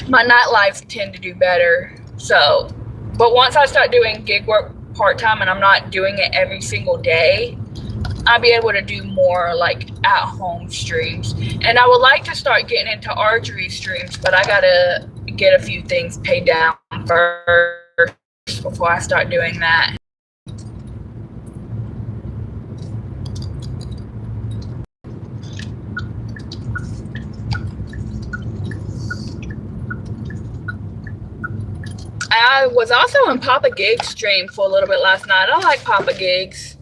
My night lives tend to do better. So, but once I start doing gig work part-time and I'm not doing it every single day, I'll be able to do more like at-home streams. And I would like to start getting into archery streams, but I gotta get a few things paid down first before I start doing that. I was also in Papa Gig's stream for a little bit last night. I like Papa Gig's.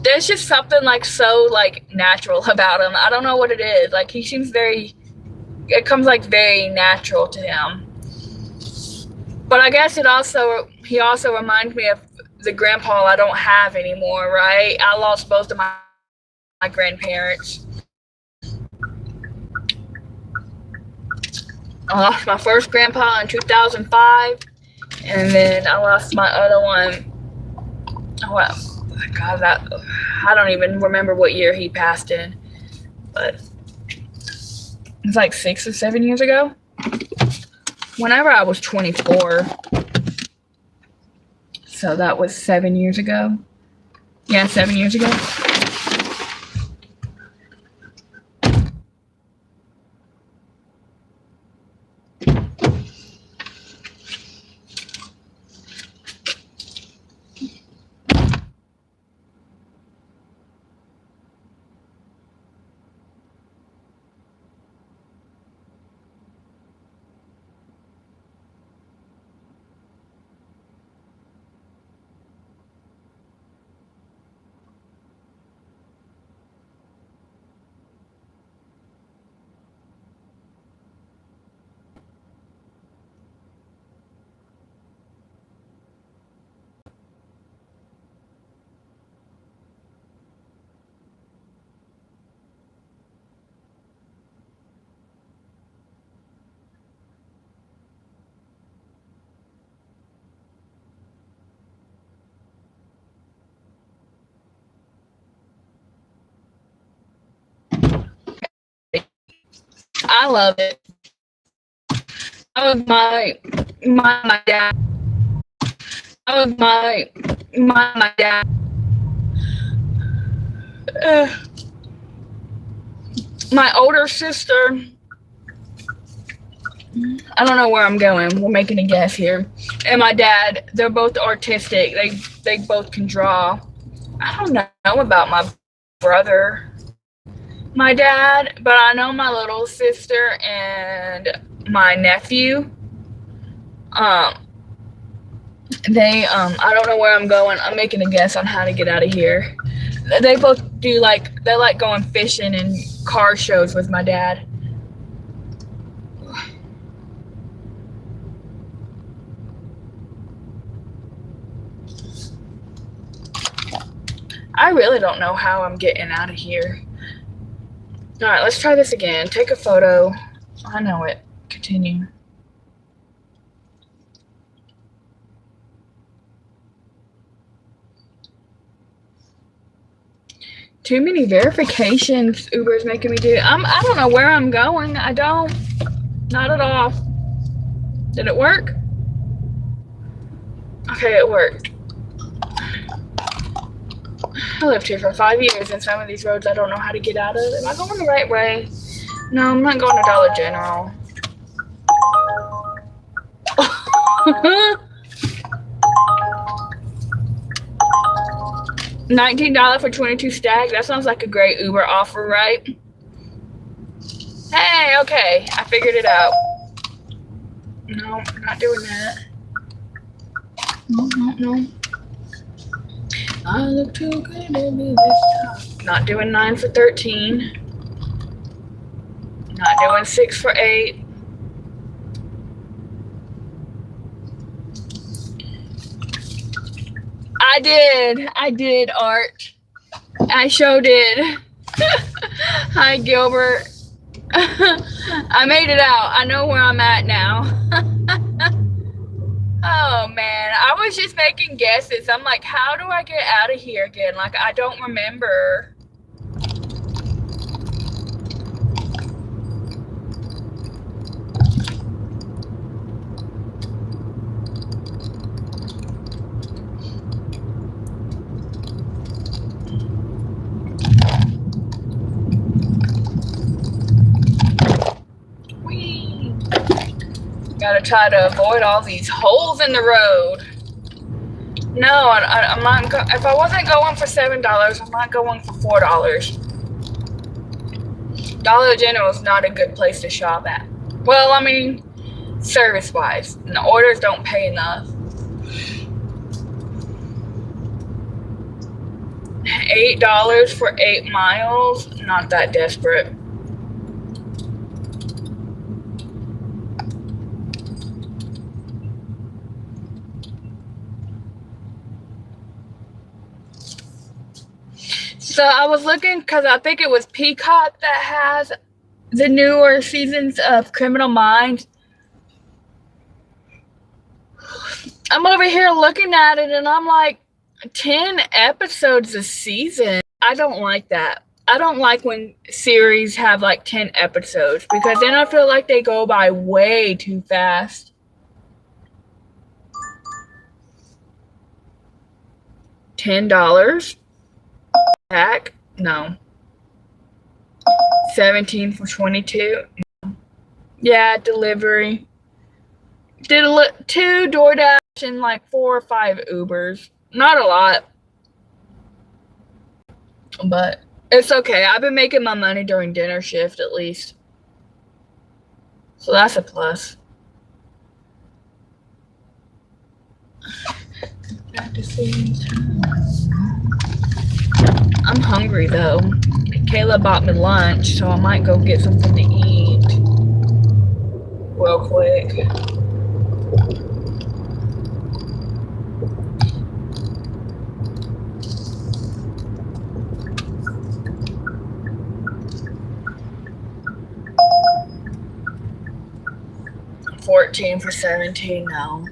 There's just something like so like natural about him. I don't know what it is. Like he seems it comes like very natural to him. But I guess he also reminds me of the grandpa I don't have anymore, right? I lost both of my grandparents. I lost my first grandpa in 2005, and then I lost my other one. Well, God, I don't even remember what year he passed in, but it's like 6 or 7 years ago. Whenever I was 24, so that was 7 years ago. Yeah, 7 years ago. I love it. That was my dad. That was my dad. My older sister. I don't know where I'm going. We're making a guess here. And my dad, they're both artistic. They both can draw. I don't know about my brother, my dad, but I know my little sister and my nephew. I don't know where I'm going. I'm making a guess on how to get out of here. They both do they like going fishing and car shows with my dad. I really don't know how I'm getting out of here. All right, let's try this again. Take a photo. I know it. Continue. Too many verifications Uber's making me do. I don't know where I'm going. I don't. Not at all. Did it work? Okay, it worked. I lived here for 5 years, and some of these roads I don't know how to get out of. Am I going the right way? No, I'm not going to Dollar General. $19 for 22 stacks. That sounds like a great Uber offer, right? Hey, okay, I figured it out. No, not doing that. No. I look too good to be this tough. Not doing 9 for 13. Not doing 6 for 8. I did, Art. I sure did. Hi, Gilbert. I made it out. I know where I'm at now. Oh, man. I was just making guesses. I'm like, how do I get out of here again? Like, I don't remember. Gotta try to avoid all these holes in the road. No, I'm not. If I wasn't going for $7, I'm not going for $4. Dollar General is not a good place to shop at. Well, I mean, service-wise, the orders don't pay enough. $8 for 8 miles. Not that desperate. So I was looking because I think it was Peacock that has the newer seasons of Criminal Minds. I'm over here looking at it and I'm like, 10 episodes a season. I don't like that. I don't like when series have like 10 episodes because then I feel like they go by way too fast. $10 back? No. 17 for 22. Yeah, delivery. Did 2 DoorDash and like 4 or 5 Ubers. Not a lot. But it's okay. I've been making my money during dinner shift at least. So that's a plus. I'm hungry though. Kayla bought me lunch, so I might go get something to eat real quick. $14 for $17 now.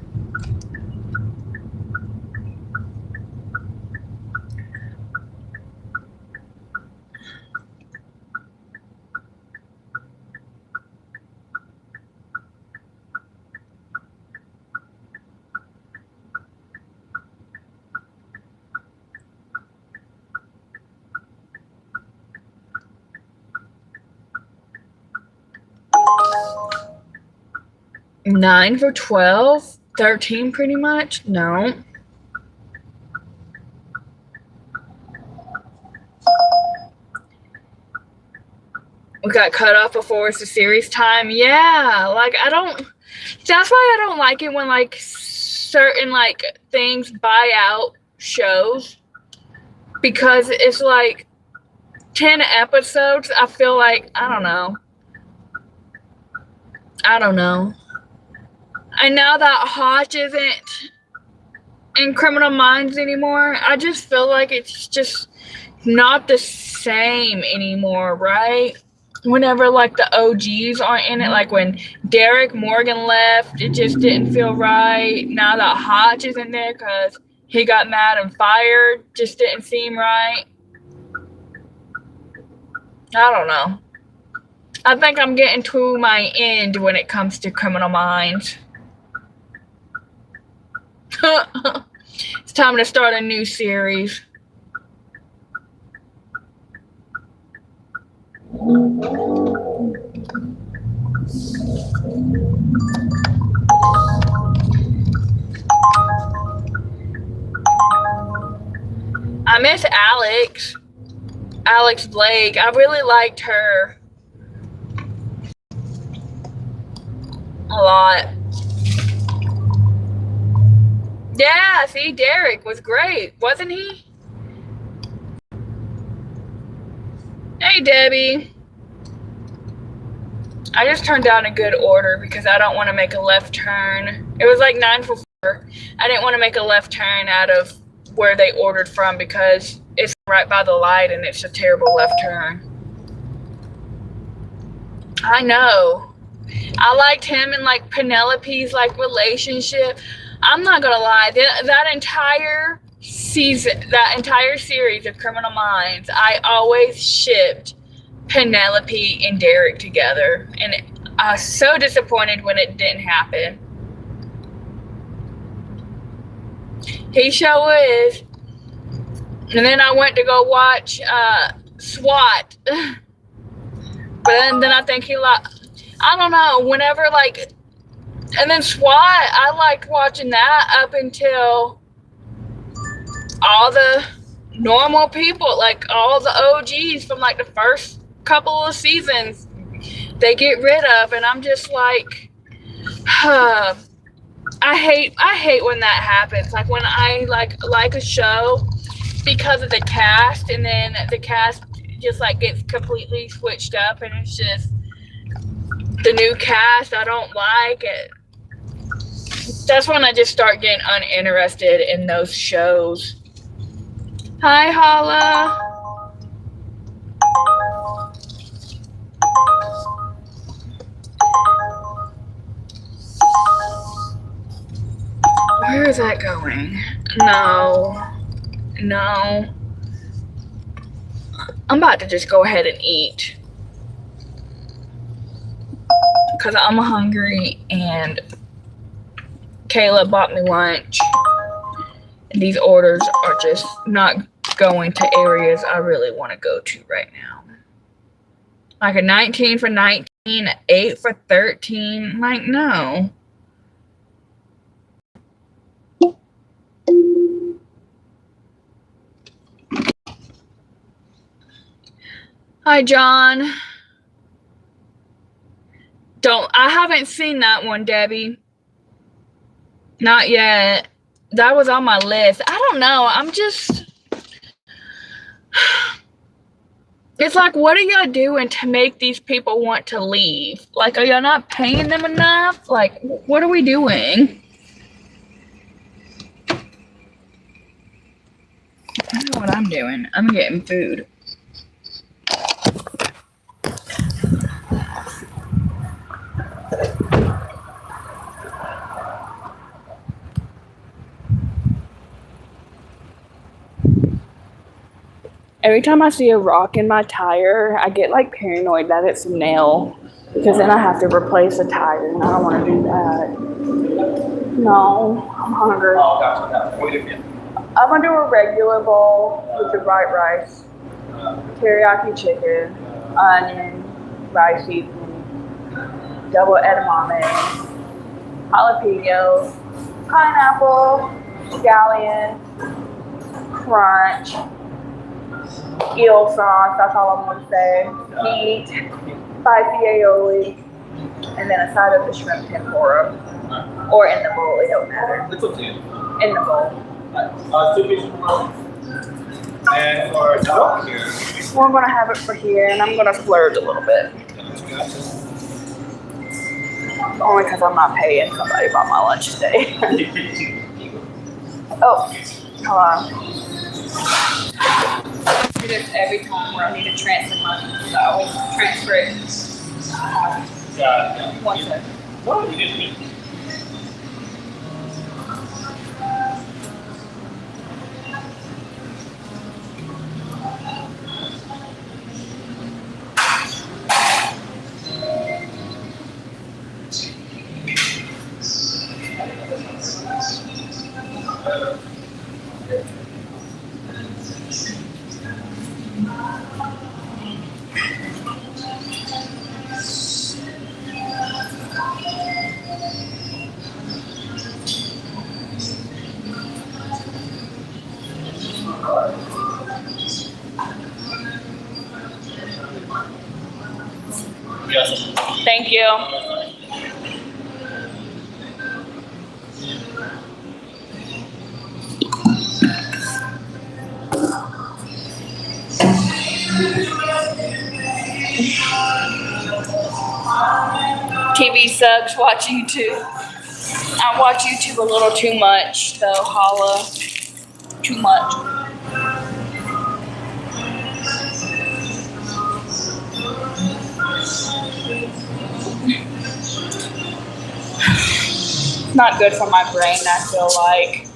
$9 for $12, $13 pretty much. No. We got cut off before it's the series time. Yeah, like I don't. That's why I don't like it when like certain like things buy out shows because it's like 10 episodes. I feel like I don't know. And now that Hotch isn't in Criminal Minds anymore, I just feel like it's just not the same anymore, right? Whenever like the OGs aren't in it, like when Derek Morgan left, it just didn't feel right. Now that Hotch is in there because he got mad and fired, just didn't seem right. I don't know. I think I'm getting to my end when it comes to Criminal Minds. It's time to start a new series. I miss Alex Blake. I really liked her a lot. Yeah, see, Derek was great, wasn't he? Hey, Debbie. I just turned down a good order because I don't want to make a left turn. It was like 9 for 4. I didn't want to make a left turn out of where they ordered from because it's right by the light and it's a terrible left turn. I know. I liked him and like Penelope's like relationship. I'm not gonna lie, that entire season, that entire series of Criminal Minds, I always shipped Penelope and Derek together, and I was so disappointed when it didn't happen. He sure is. And then I went to go watch SWAT, but then I think I don't know, whenever like. And then SWAT, I liked watching that up until all the normal people, like all the OGs from like the first couple of seasons, they get rid of, and I'm just like, I hate when that happens. Like when I like a show because of the cast, and then the cast just like gets completely switched up, and it's just the new cast. I don't like it. That's when I just start getting uninterested in those shows. Hi, Hala. Where is that going? No. No. I'm about to just go ahead and eat. Because I'm hungry and Kayla bought me lunch. And these orders are just not going to areas I really want to go to right now. Like a 19 for 19, 8 for 13. Like, no. Hi, John. I haven't seen that one, Debbie. Not yet. That was on my list. I don't know. I'm just... It's like, what are y'all doing to make these people want to leave? Like, are y'all not paying them enough? Like, what are we doing? I know what I'm doing. I'm getting food. Every time I see a rock in my tire, I get like paranoid that it's a nail because then I have to replace a tire and I don't want to do that. No, I'm hungry. Oh, gotcha. What do you get? I'm gonna do a regular bowl with the white rice, teriyaki chicken, onion, rice seasoning, double edamame, jalapenos, pineapple, scallion, crunch, eel sauce, that's all I'm gonna say, meat, spicy aioli, and then a side of the shrimp tempura, or in the bowl, it don't matter. It's up to you. In the bowl. 2 pieces more. And for dog here. Well, I'm gonna have it for here, and I'm gonna splurge a little bit. Only because I'm not paying somebody about my lunch today. Oh, hello. I do this every time where I need to transfer money, so I always transfer it. Yeah. 1 second. Oh, you didn't mean. Yes. Thank you. TV sucks. Watch YouTube. I watch YouTube a little too much, so holla. Too much. Not good for my brain, I feel like.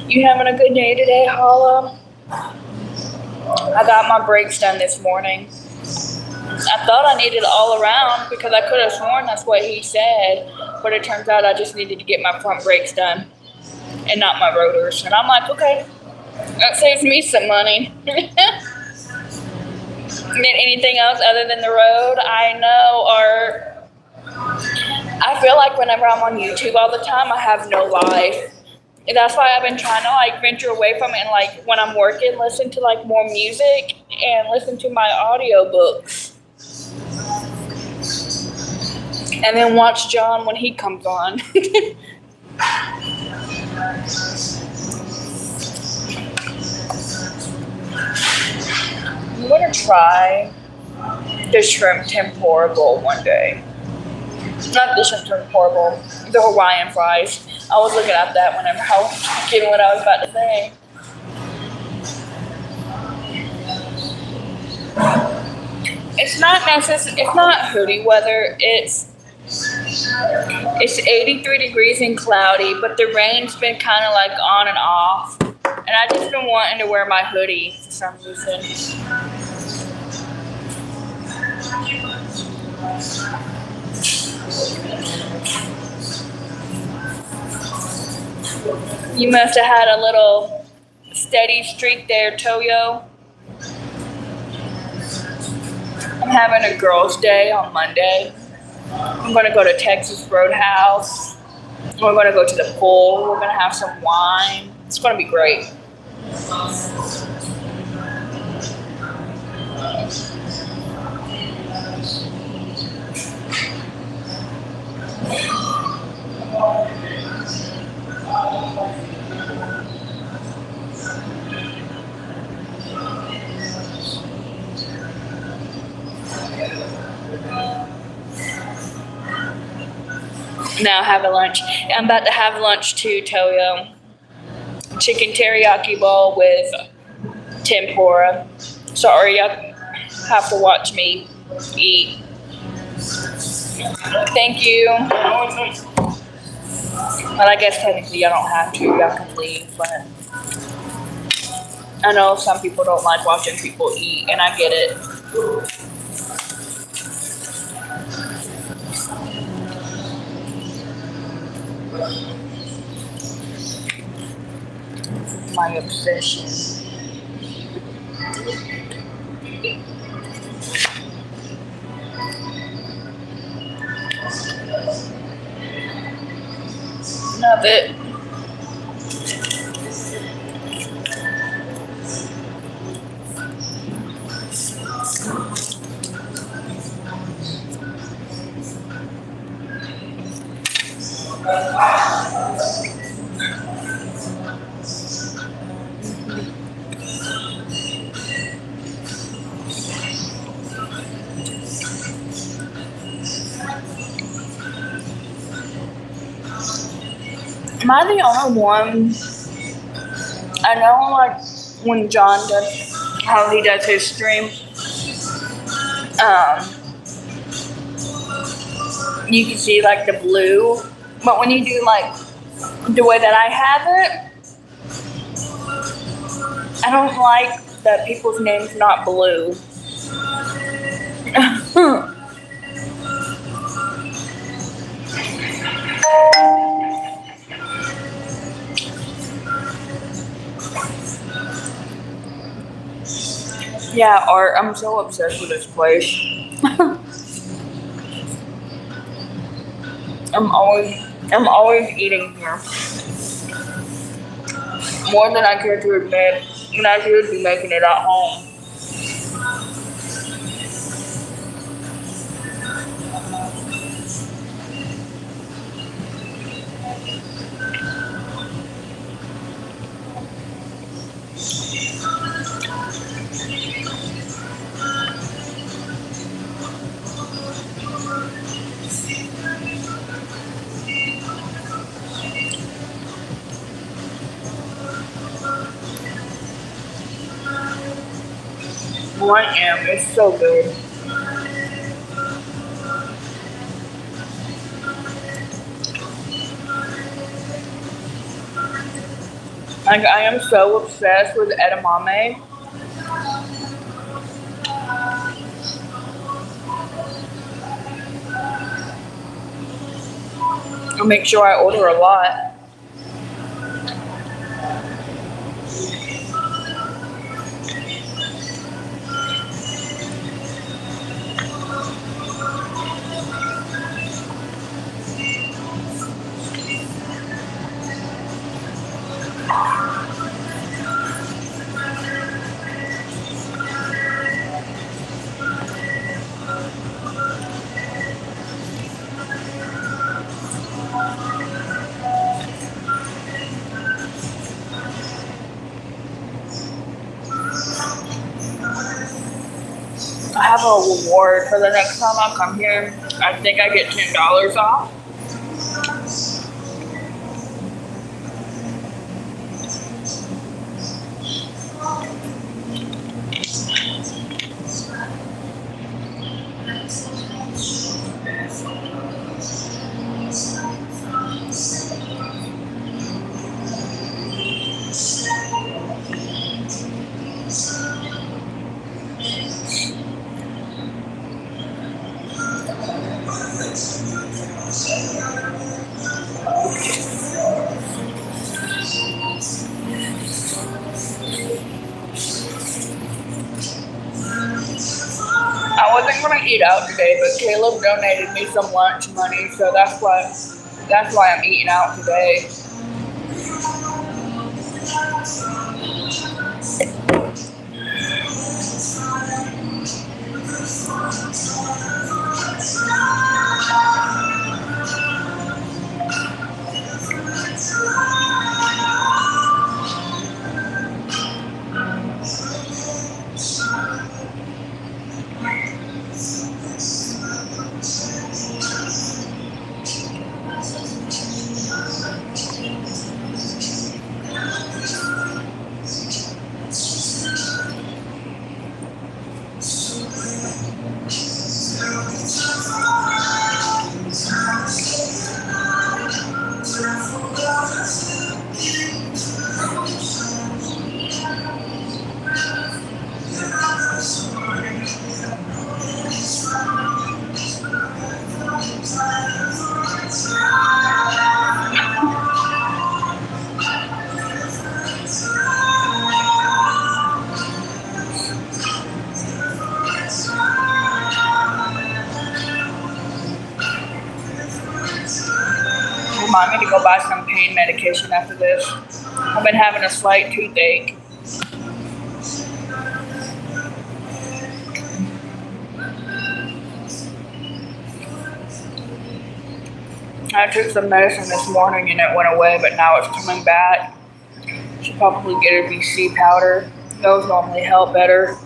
You having a good day today, Holla? I got my brakes done this morning. I thought I needed all around because I could have sworn that's what he said, but it turns out I just needed to get my front brakes done and not my rotors. And I'm like, okay, that saves me some money. And then anything else other than the road, I know, I feel like whenever I'm on YouTube all the time, I have no life. And that's why I've been trying to like venture away from it and like when I'm working, listen to like more music and listen to my audiobooks. And then watch John when he comes on. I'm gonna try the shrimp tempura bowl one day. Not this one's horrible. The Hawaiian fries. I was looking at that whenever I was getting what I was about to say. It's not necessary. It's not hoodie weather. It's 83 degrees and cloudy, but the rain's been kind of like on and off, and I just been wanting to wear my hoodie for some reason. You must have had a little steady streak there, Toyo. I'm having a girls' day on Monday. I'm gonna go to Texas Roadhouse. We're gonna go to the pool. We're gonna have some wine. It's gonna be great. Now having lunch. I'm about to have lunch too, Toyo. Chicken teriyaki bowl with tempura. Sorry, you have to watch me eat. Thank you. Well, I guess technically I don't have to. Y'all can leave, but I know some people don't like watching people eat, and I get it. My obsession. Love it. Am I the only one? I know, like, when John does, how he does his stream, you can see, like, the blue. But when you do, like, the way that I have it, I don't like that people's name's not blue. Yeah, Art, I'm so obsessed with this place. I'm always eating here. More than I care to admit, and I should be making it at home. I am. It's so good. Like, I am so obsessed with edamame. I'll make sure I order a lot. I have a reward for the next time I come here. I think I get $10 off. I wasn't gonna eat out today, but Caleb donated me some lunch money, so that's why I'm eating out today. Remind me to go buy some pain medication after this. I've been having a slight toothache. I took some medicine this morning and it went away, but now it's coming back. Should probably get a BC powder. Those normally help better.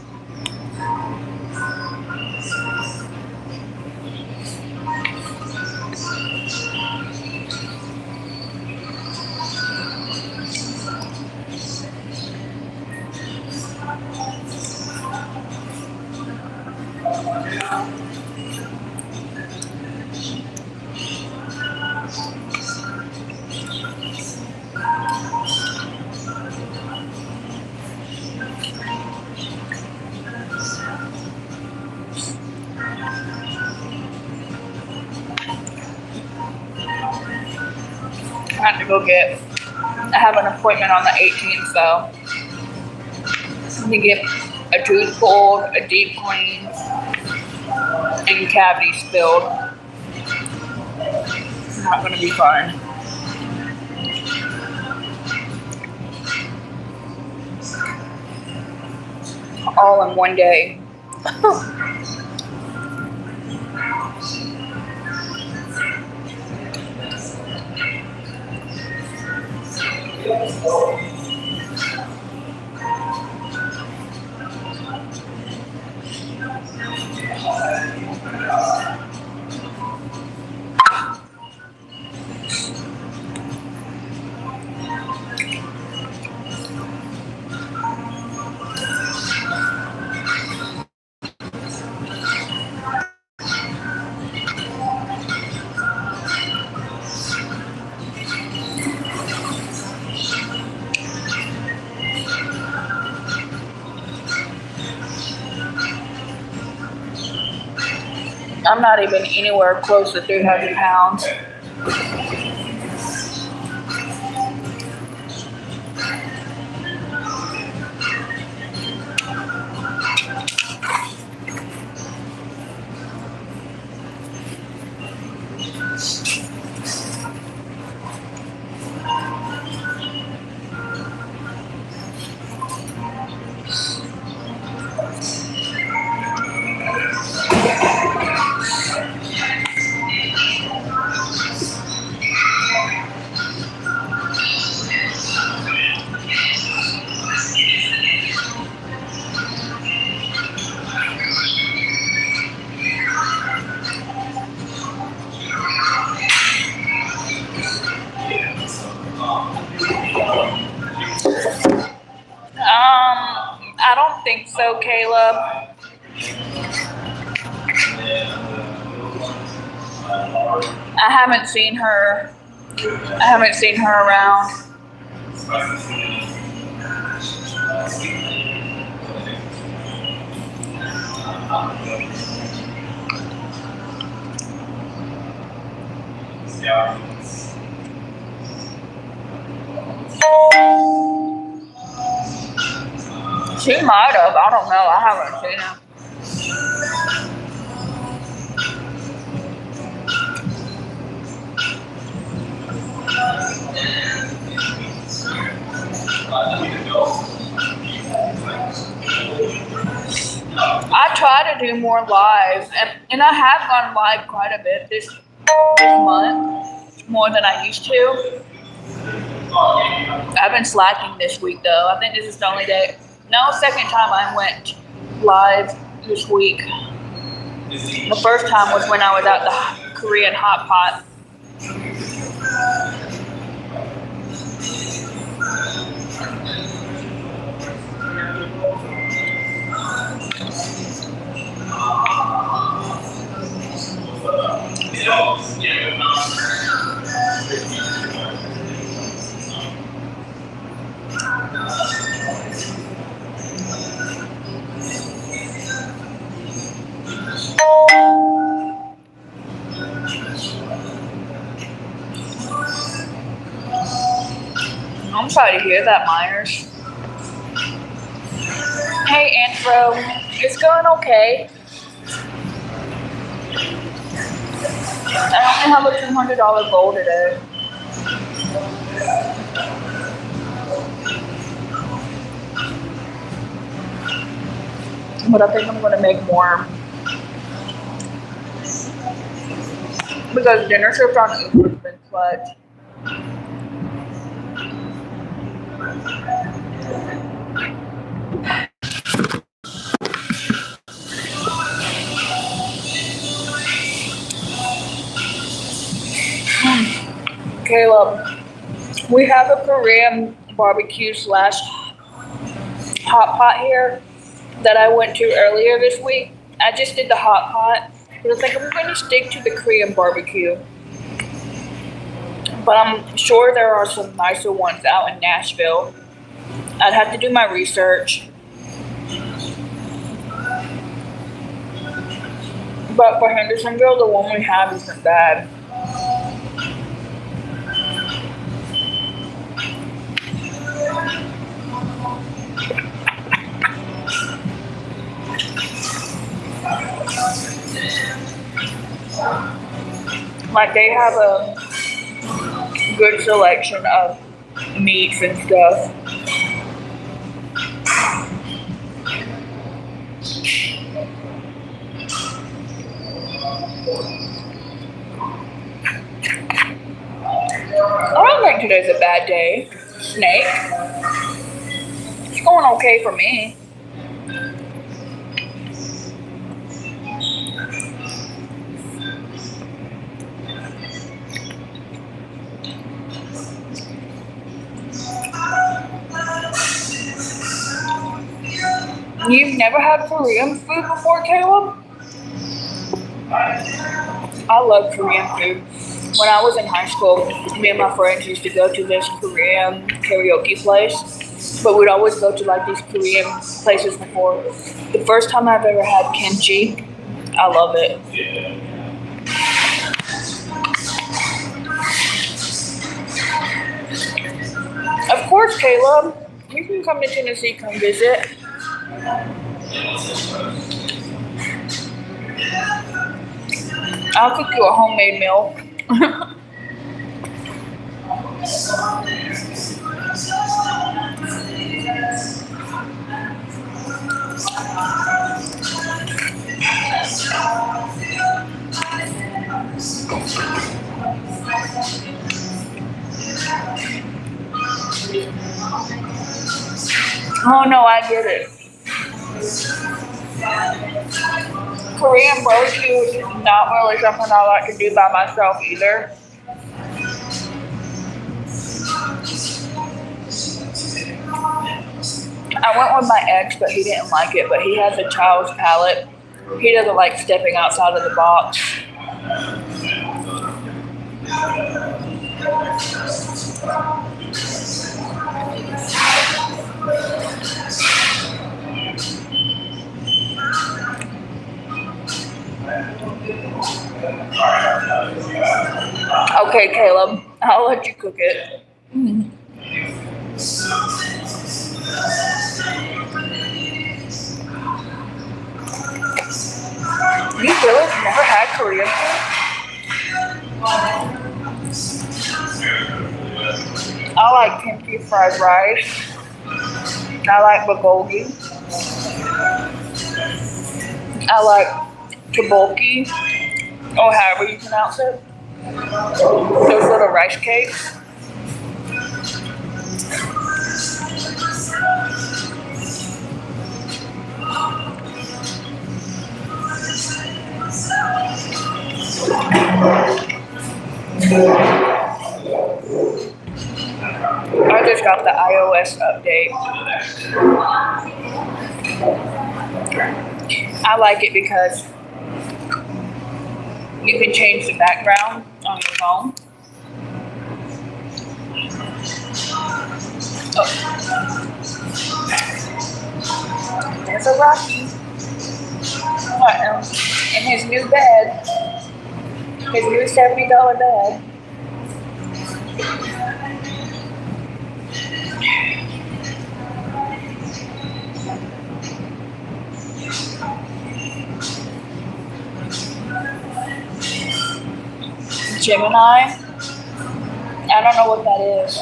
I have to go I have an appointment on the 18th, so to get a tooth pulled, a deep clean, and cavities filled. It's not going to be fun. All in one day. I'm not even anywhere close to 300 pounds. think so, Caleb. I haven't seen her around. She might have. I don't know. I haven't seen her. I try to do more lives, and I have gone live quite a bit this month, more than I used to. I've been slacking this week though. I think this is the only day. No, second time I went live this week. The first time was when I was at the Korean hot pot. I'm sorry to hear that, Myers. Hey, Anthro. It's going okay. I only have a $200 goal today. But I think I'm going to make more. Because dinner shift on Uber has been clutch. Caleb, we have a Korean barbecue / hot pot here that I went to earlier this week. I just did the hot pot, but I think I'm going to stick to the Korean barbecue. But I'm sure there are some nicer ones out in Nashville. I'd have to do my research. But for Hendersonville, the one we have isn't bad. Like they have a good selection of meats and stuff. I don't think today's a bad day, Snake. It's going okay for me. You've never had Korean food before, Caleb? I love Korean food. When I was in high school, me and my friends used to go to this Korean karaoke place, but we'd always go to like these Korean places before. The first time I've ever had kimchi, I love it. Of course, Caleb, you can come to Tennessee, come visit. I'll cook you a homemade meal. Oh no, I get it. Korean barbecue is not really something I like to do by myself either. I went with my ex, but he didn't like it. But he has a child's palate. He doesn't like stepping outside of the box. Okay, Caleb, I'll let you cook it. You really never had Korean food? I like kimchi fried rice. I like bulgogi. I like tteokbokki, or however you pronounce it. Those little rice cakes. I just got the iOS update. I like it because you can change the background on your phone. Oh. There's a Rocky. In his new bed. His new $70 bed. Gemini. I don't know what that is.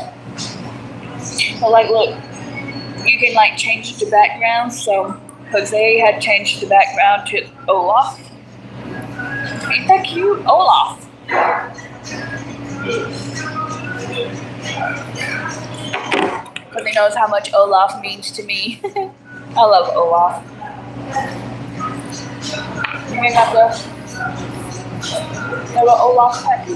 But like, look, you can like change the background. So Jose had changed the background to Olaf. Ain't that cute? Olaf. Because he knows how much Olaf means to me. I love Olaf. We got the little Olaf pack.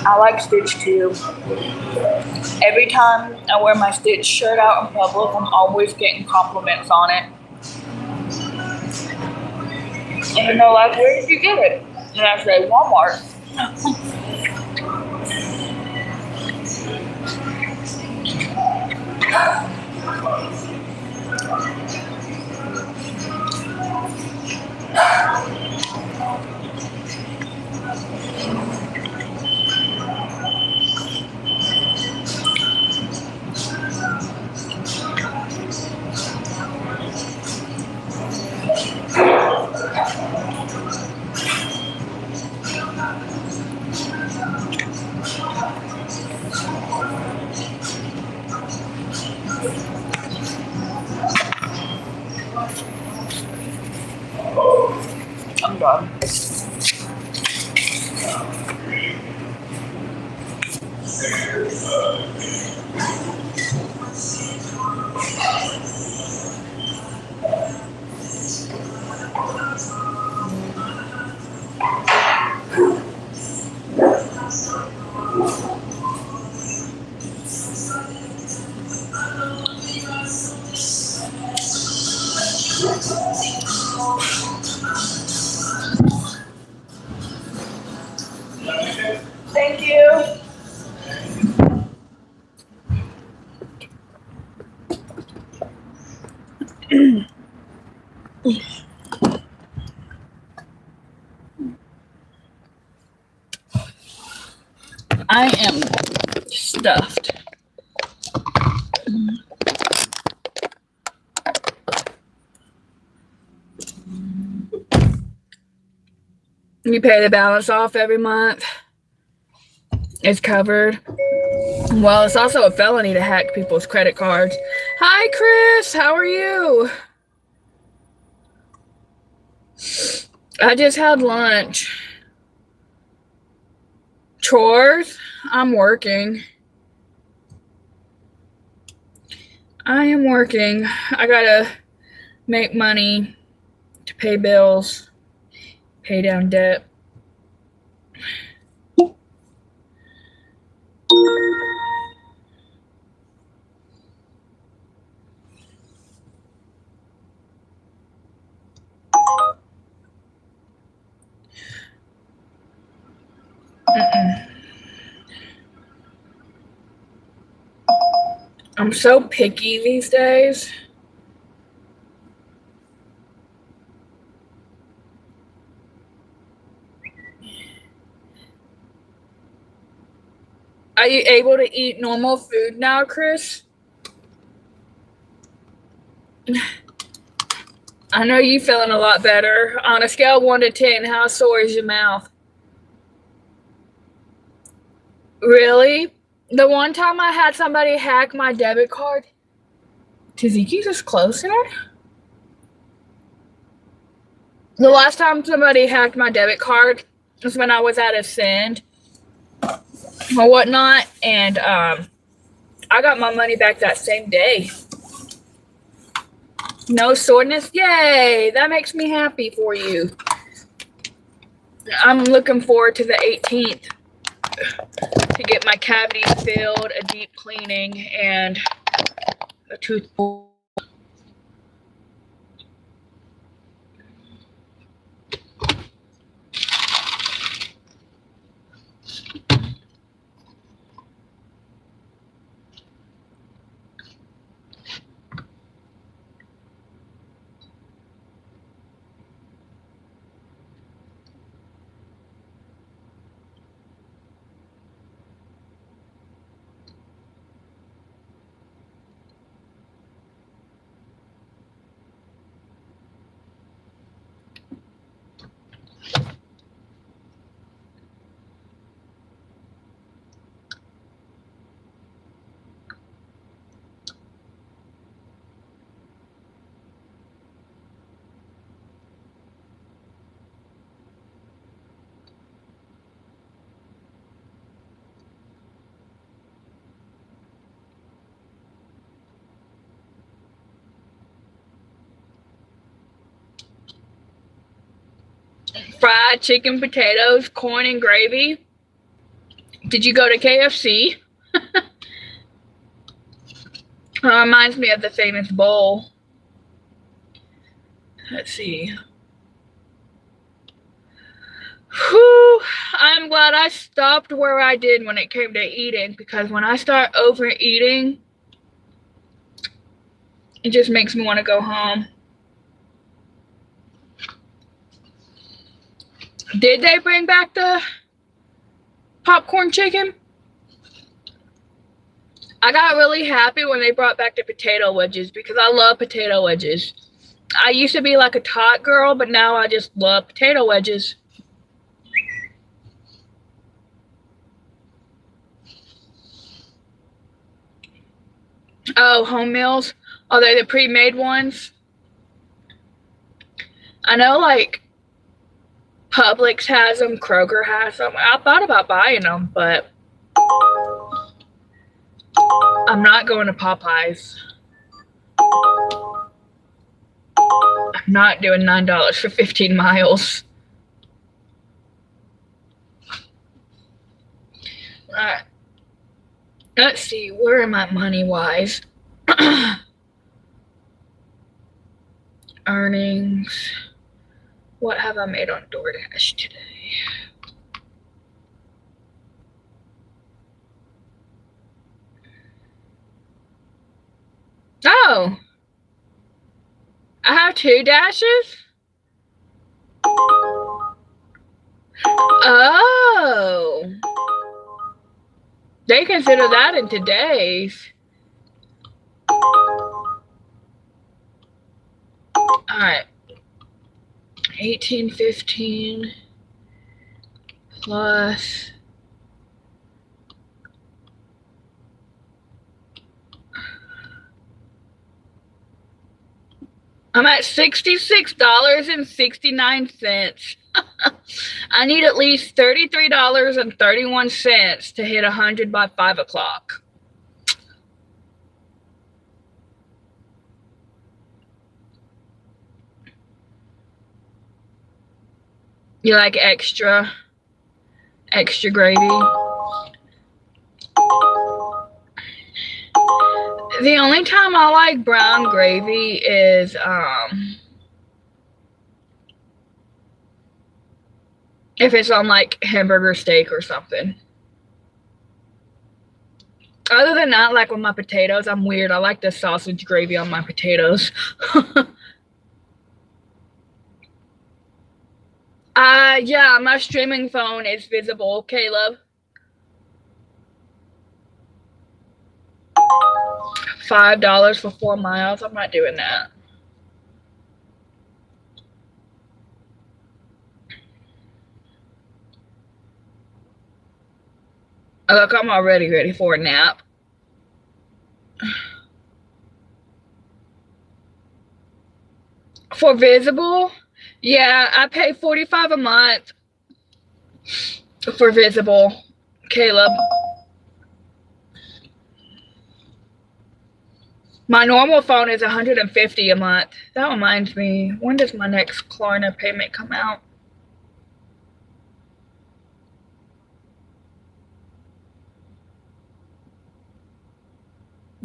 I like Stitch too. Every time I wear my Stitch shirt out in public, I'm always getting compliments on it. And they're like, where did you get it? And I say, Walmart. I'm done. Thank you. I am stuffed. You pay the balance off every month. It's covered. Well, it's also a felony to hack people's credit cards. Hi, Chris. How are you? I just had lunch. Chores? I'm working. I am working. I gotta make money to pay bills, pay down debt. I'm so picky these days. Are you able to eat normal food now, Chris? I know you feeling a lot better. On a scale of 1 to 10, how sore is your mouth? Really? The one time I had somebody hack my debit card? Taziki's is closer? The last time somebody hacked my debit card was when I was at Ascend or whatnot, and I got my money back that same day. No soreness? Yay! That makes me happy for you. I'm looking forward to the 18th to get my cavities filled, a deep cleaning, and a tooth pull. Fried chicken, potatoes, corn, and gravy. Did you go to KFC? Reminds me of the famous bowl. Let's see. Whew, I'm glad I stopped where I did when it came to eating, because when I start overeating, it just makes me want to go home. Did they bring back the popcorn chicken? I got really happy when they brought back the potato wedges because I love potato wedges. I used to be like a tot girl, but now I just love potato wedges. Oh, home meals? Are they the pre-made ones? I know, like, Publix has them, Kroger has them. I thought about buying them, but I'm not going to Popeyes. I'm not doing $9 for 15 miles. Alright. Let's see, where am I money-wise? Earnings. What have I made on DoorDash today? Oh! I have 2 dashes? Oh! They consider that in today's. Alright. 1815 plus I'm at $66.69. I need at least $33.31 to hit 100 by 5 o'clock. You like extra gravy? The only time I like brown gravy is if it's on like hamburger steak or something. Other than that, like with my potatoes, I'm weird. I like the sausage gravy on my potatoes. Yeah, my streaming phone is visible, Caleb. $5 for 4 miles. I'm not doing that. Look, I'm already ready for a nap. For Visible, yeah, I pay $45 a month for Visible, Caleb. My normal phone is $150 a month. That reminds me, when does my next Klarna payment come out?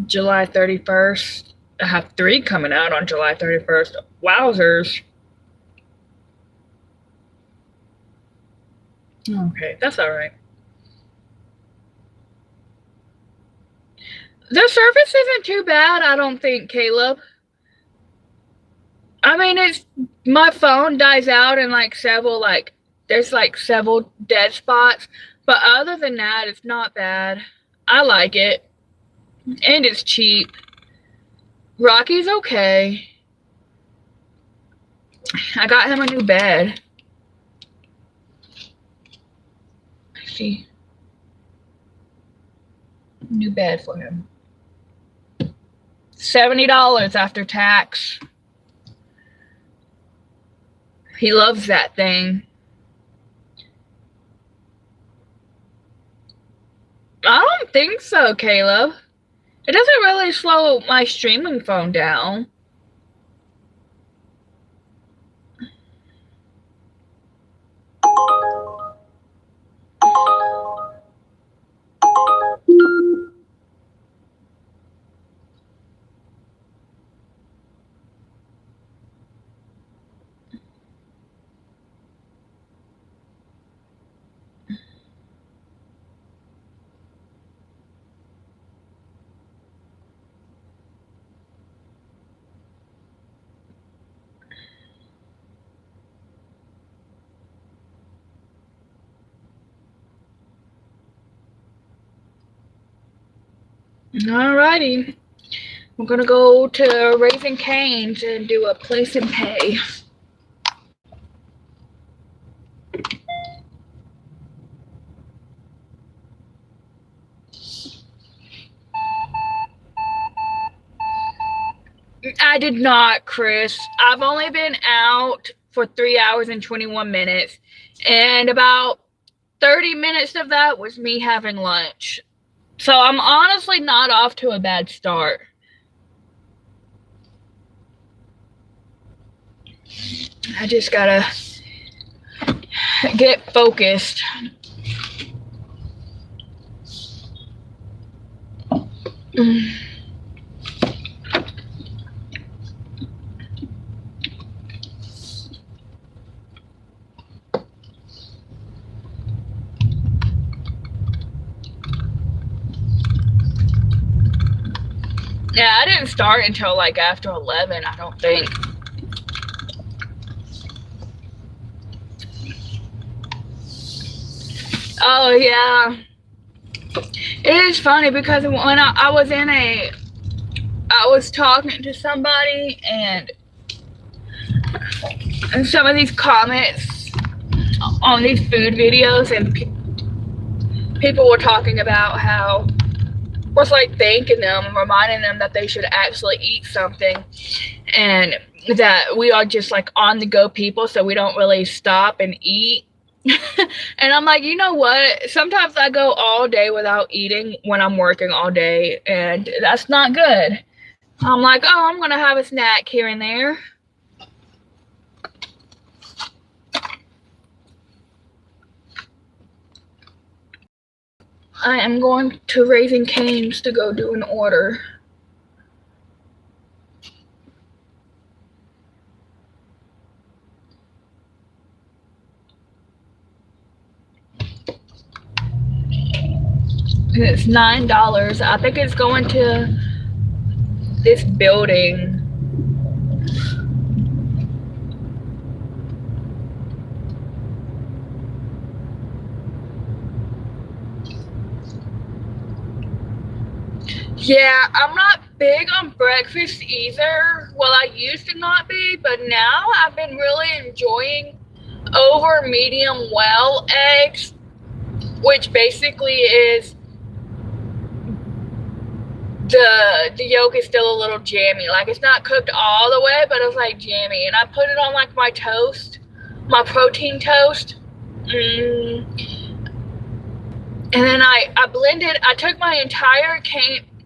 July 31st. I have 3 coming out on July 31st. Wowzers. Okay, that's all right. The service isn't too bad, I don't think, Caleb. I mean, it's my phone dies out in like several, like, there's like several dead spots. But other than that, it's not bad. I like it. And it's cheap. Rocky's okay. I got him a new bed. See. New bed for him. $70 after tax. He loves that thing. I don't think so, Caleb. It doesn't really slow my streaming phone down. Alrighty. I'm gonna go to Raising Cane's and do a place and pay. I did not, Chris. I've only been out for 3 hours and 21 minutes. And about 30 minutes of that was me having lunch. So I'm honestly not off to a bad start. I just gotta get focused. Yeah, I didn't start until like after 11, I don't think. Oh, yeah. It is funny because when I was talking to somebody and some of these comments on these food videos and people were talking about how was like thanking them and reminding them that they should actually eat something, and that we are just like on the go people, so we don't really stop and eat. And I'm like, you know what? Sometimes I go all day without eating when I'm working all day, and that's not good. I'm like, oh, I'm gonna have a snack here and there. I am going to Raising Cane's to go do an order. And it's $9. I think it's going to this building. Yeah, I'm not big on breakfast either. Well, I used to not be, but now I've been really enjoying over medium well eggs, which basically is the yolk is still a little jammy. Like, it's not cooked all the way, but it's like jammy. And I put it on like my toast, my protein toast. And then I took my entire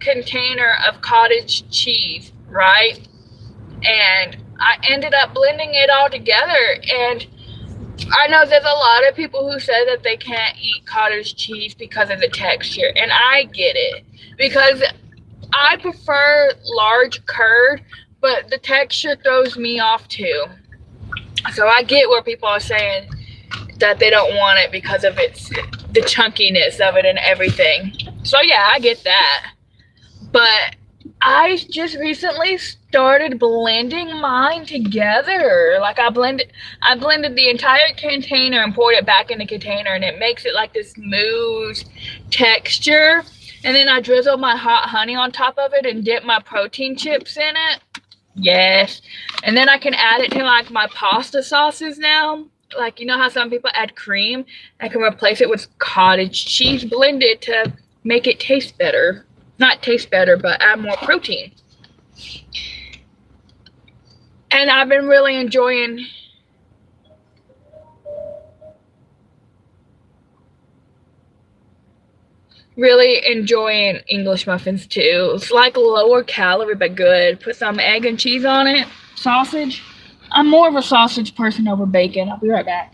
container of cottage cheese, right? And I ended up blending it all together. And I know there's a lot of people who say that they can't eat cottage cheese because of the texture. And I get it, because I prefer large curd, but the texture throws me off too. So I get where people are saying that they don't want it because of the chunkiness of it and everything. So yeah, I get that. But I just recently started blending mine together. Like, I blended the entire container and poured it back in the container, and it makes it like this smooth texture. And then I drizzle my hot honey on top of it and dip my protein chips in it. Yes. And then I can add it to like my pasta sauces now. Like, you know how some people add cream? I can replace it with cottage cheese blended to make it taste better. Not taste better, but add more protein. And I've been really enjoying English muffins too. It's like lower calorie but good. Put some egg and cheese on it. Sausage. I'm more of a sausage person over bacon. I'll be right back.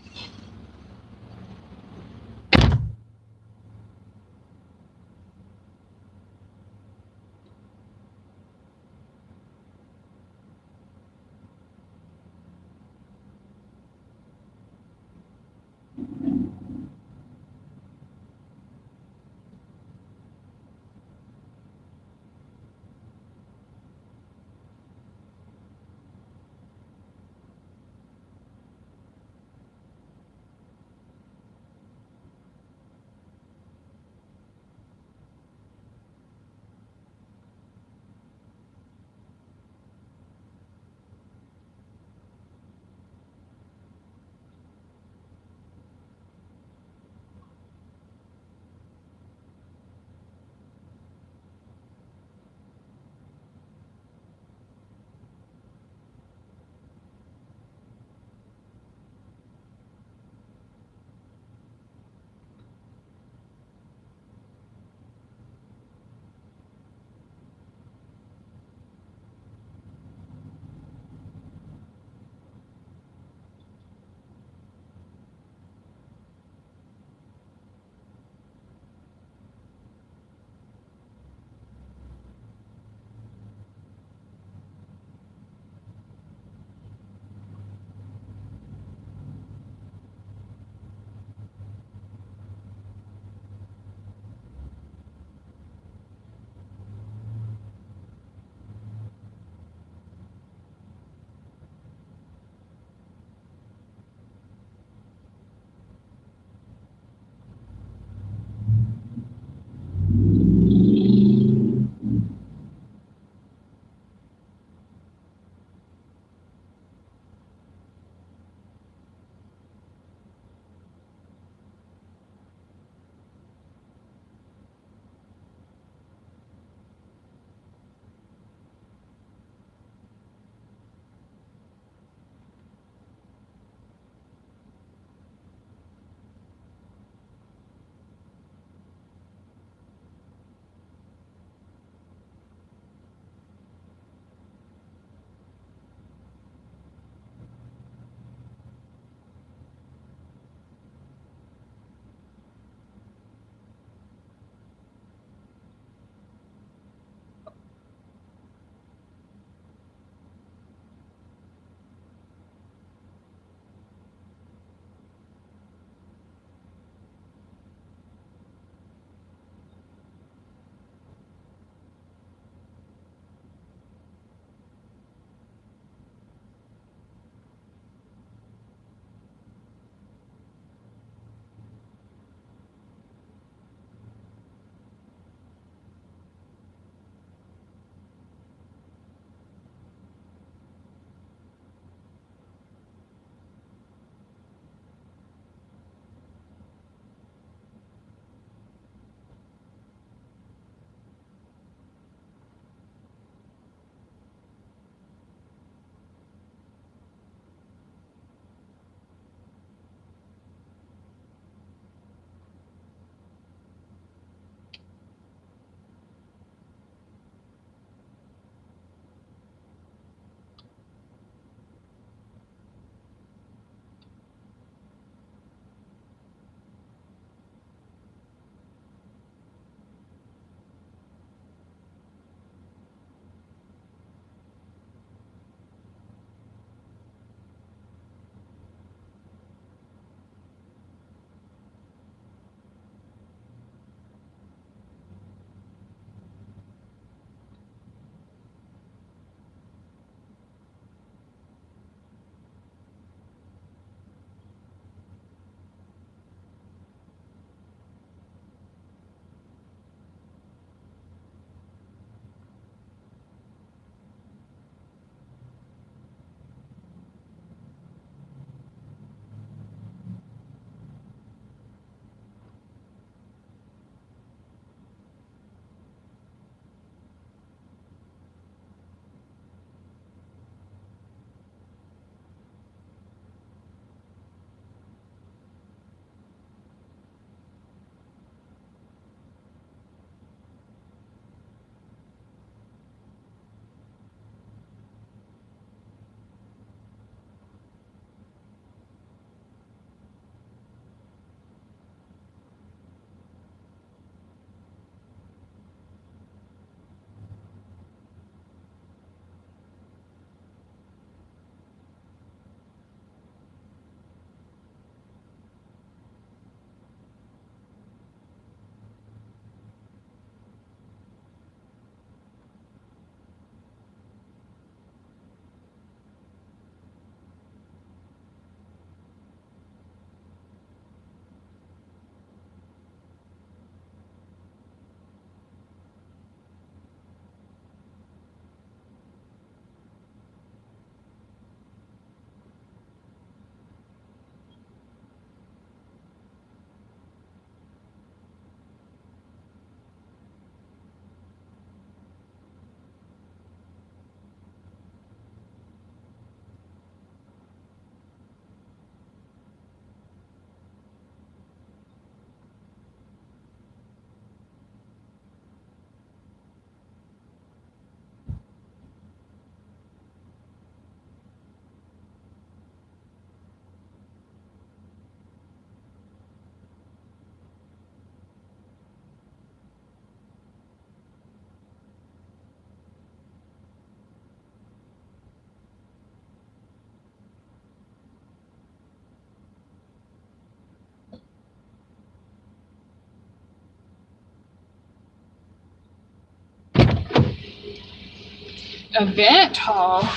Event hall.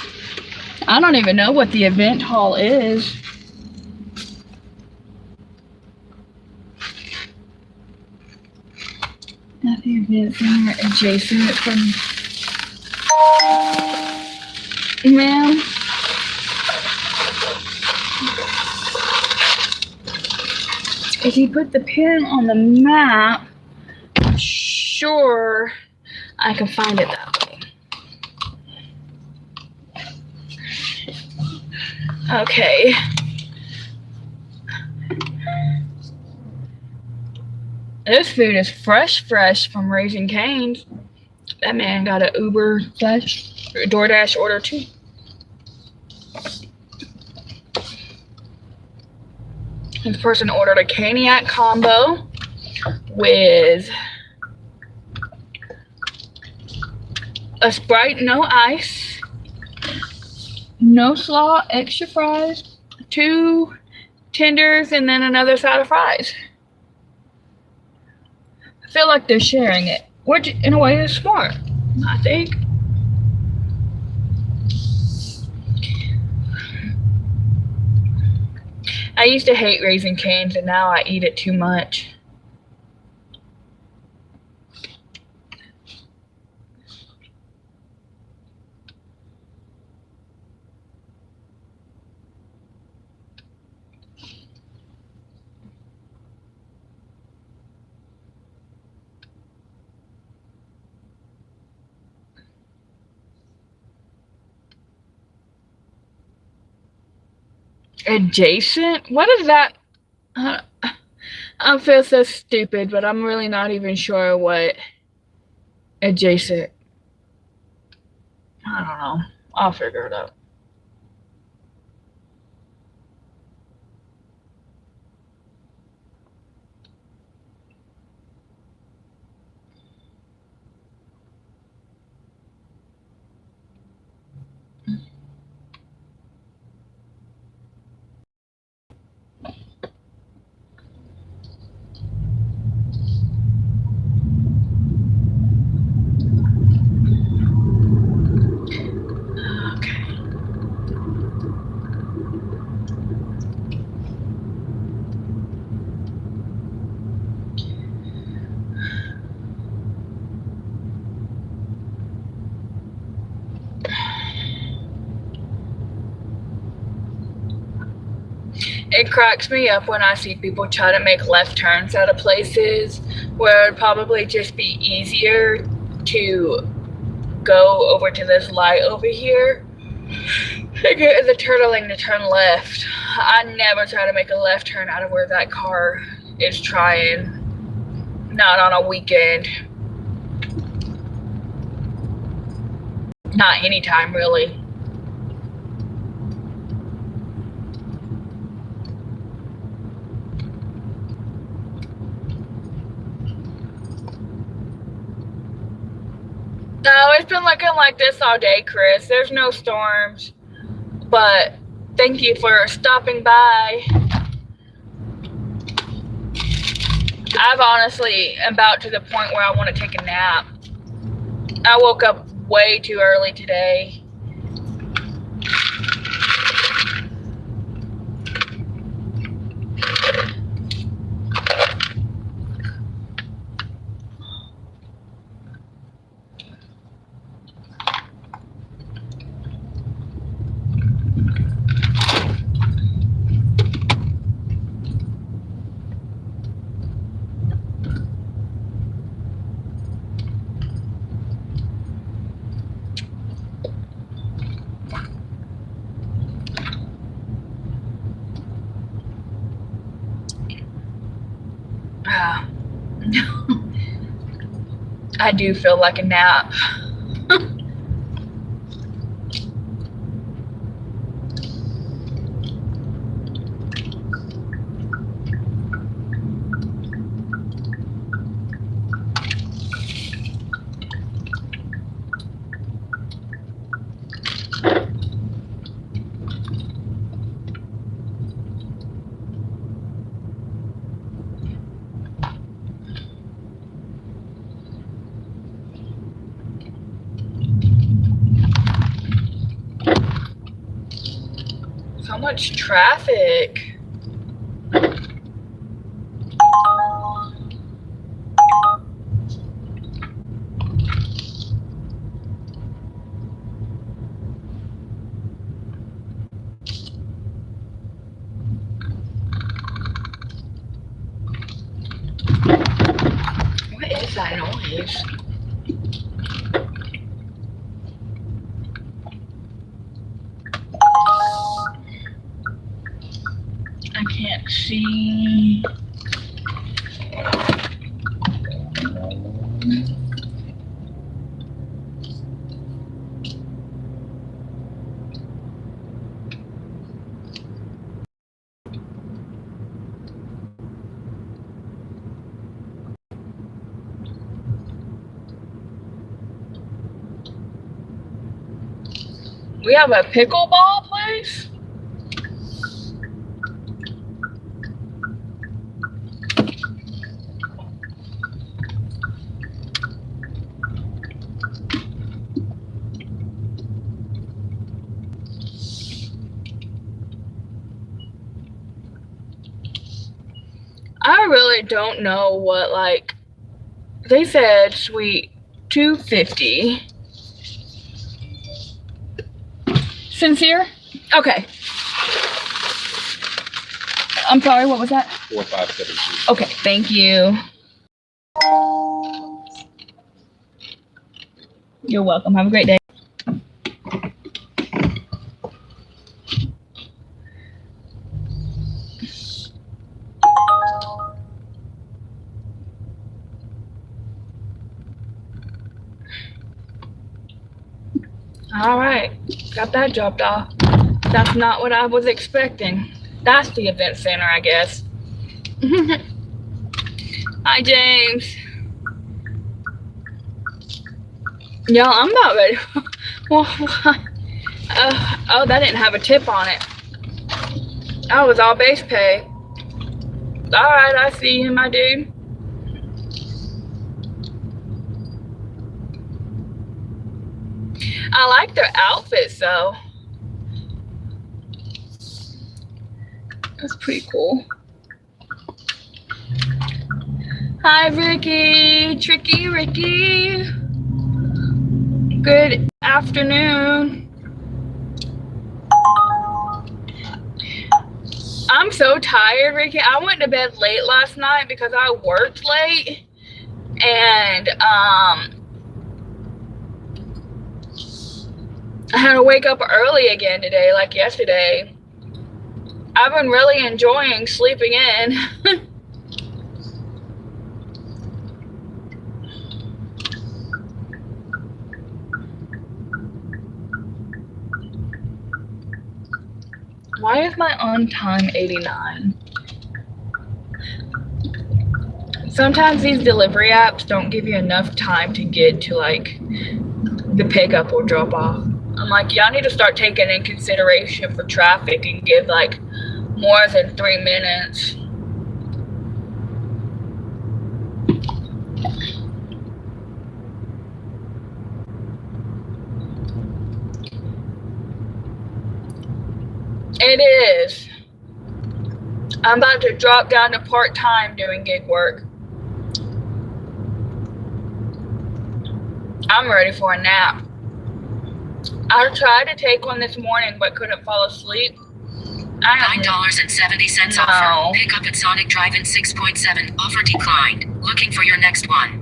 I don't even know what the event hall is. At the event center adjacent from. Ma'am. If you put the pin on the map, I'm sure I can find it that way. Okay. This food is fresh from Raising Cane's. That man got an Uber / DoorDash order too. This person ordered a Caniac combo with a Sprite, no ice, no slaw, extra fries, 2 tenders, and then another side of fries. I feel like they're sharing it, which in a way is smart, I think. I used to hate Raising Cane's, and now I eat it too much. Adjacent? What is that? I feel so stupid, but I'm really not even sure what adjacent. I don't know. I'll figure it out. It cracks me up when I see people try to make left turns out of places where it'd probably just be easier to go over to this light over here and get the turtling to turn left. I never try to make a left turn out of where that car is trying. Not on a weekend. Not anytime, really. No, it's been looking like this all day, Chris. There's no storms. But thank you for stopping by. I've honestly about to the point where I want to take a nap. I woke up way too early today. I do feel like a nap. So much traffic. What is that noise? I can't see. We have a pickleball place? I really don't know what, like, they said sweet 250. Sincere? Okay. I'm sorry, what was that? 4572. Okay, thank you. You're welcome. Have a great day. All right, got that dropped off. That's not what I was expecting. That's the event center, I guess. Hi, James. Yeah, I'm about ready. Well, oh, that didn't have a tip on it. That was all base pay. All right, I see you, my dude. I like their outfits, though. That's pretty cool. Hi, Ricky. Tricky Ricky. Good afternoon. I'm so tired, Ricky. I went to bed late last night because I worked late. And, I had to wake up early again today, like yesterday. I've been really enjoying sleeping in. Why is my on time 89? Sometimes these delivery apps don't give you enough time to get to like the pickup or drop off. I'm like, y'all need to start taking in consideration for traffic and give like more than 3 minutes. It is. I'm about to drop down to part-time doing gig work. I'm ready for a nap. I tried to take one this morning but couldn't fall asleep. $9.70 offer. Pick up at Sonic Drive-In 6.7. Offer declined. Looking for your next one.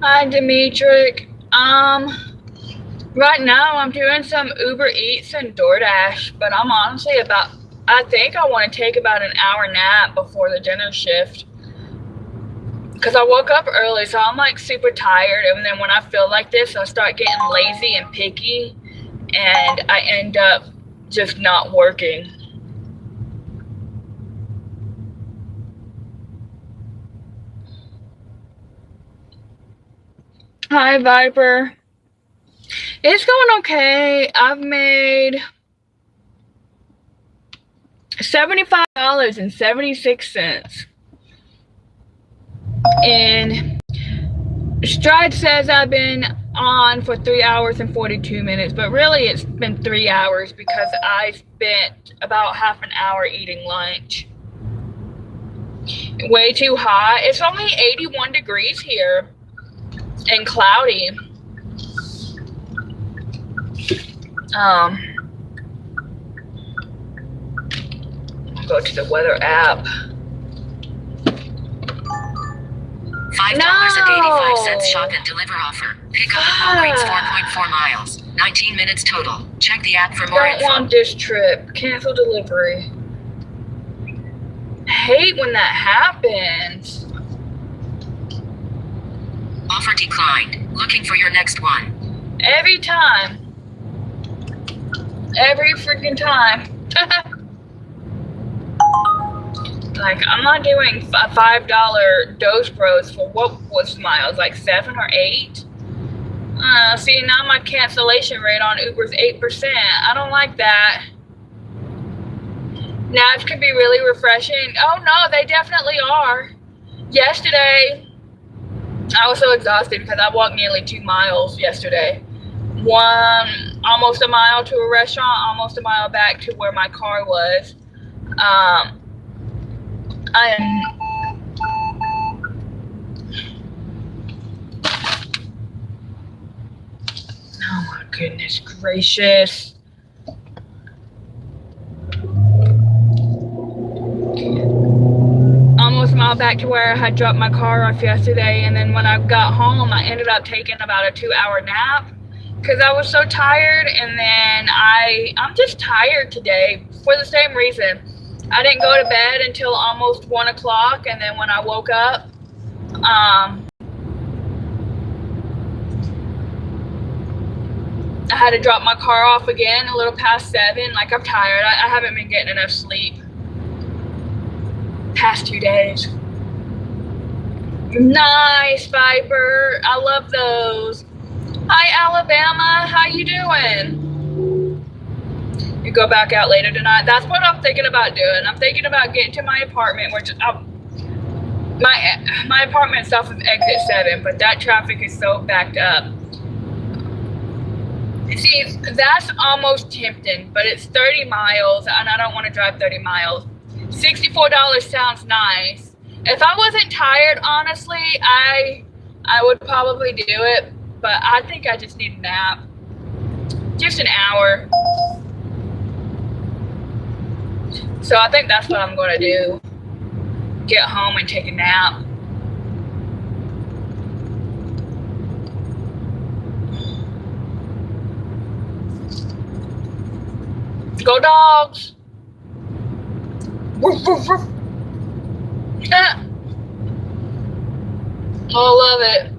Hi, Dimitri. Right now I'm doing some Uber Eats and DoorDash, but I'm honestly I think I want to take about an hour nap before the dinner shift. Because I woke up early, so I'm like super tired, and then when I feel like this, I start getting lazy and picky, and I end up just not working. Hi, Viper. It's going okay. I've made $75.76. And Stride says I've been on for 3 hours and 42 minutes, but really it's been 3 hours because I spent about half an hour eating lunch. Way too hot. It's only 81 degrees here and cloudy. I'll go to the weather app. $5.85 shop and deliver offer. Pick up at Walgreens 4.4 miles. 19 minutes total. Check the app for more info. Don't want this trip. Cancel delivery. I hate when that happens. Offer declined. Looking for your next one. Every time. Every freaking time. Like, I'm not doing a $5 Dose Bros for what was miles, like 7 or 8? See, now my cancellation rate on Uber is 8%. I don't like that. Naps can be really refreshing. Oh no, they definitely are. Yesterday, I was so exhausted because I walked nearly 2 miles yesterday. Almost a mile to a restaurant, almost a mile back to where my car was. Oh my goodness gracious. Almost a mile back to where I had dropped my car off yesterday, and then when I got home, I ended up taking about a 2-hour nap because I was so tired, and then I'm just tired today for the same reason. I didn't go to bed until almost 1 o'clock, and then when I woke up, I had to drop my car off again a little past 7. Like, I'm tired. I haven't been getting enough sleep past 2 days. Nice, Viper. I love those. Hi, Alabama. How you doing? You go back out later tonight. That's what I'm thinking about doing. I'm thinking about getting to my apartment, which my apartment's off of exit 7, but that traffic is so backed up. See, that's almost tempting, but it's 30 miles, and I don't want to drive 30 miles. $64 sounds nice. If I wasn't tired, honestly, I would probably do it, but I think I just need a nap. Just an hour. So I think that's what I'm going to do. Get home and take a nap. Go dogs! Woof, woof, woof. Ah. I love it.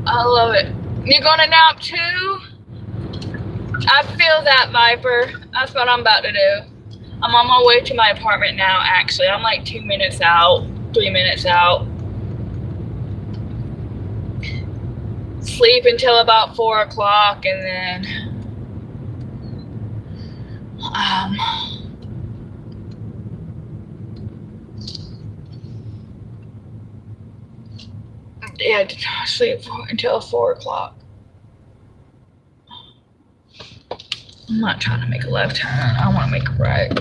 I love it. You gonna nap too? I feel that, Viper. That's what I'm about to do. I'm on my way to my apartment now, actually. I'm like 2 minutes out, 3 minutes out. Sleep until about 4 o'clock, and then yeah, sleep until 4 o'clock. I'm not trying to make a left turn. I want to make a right.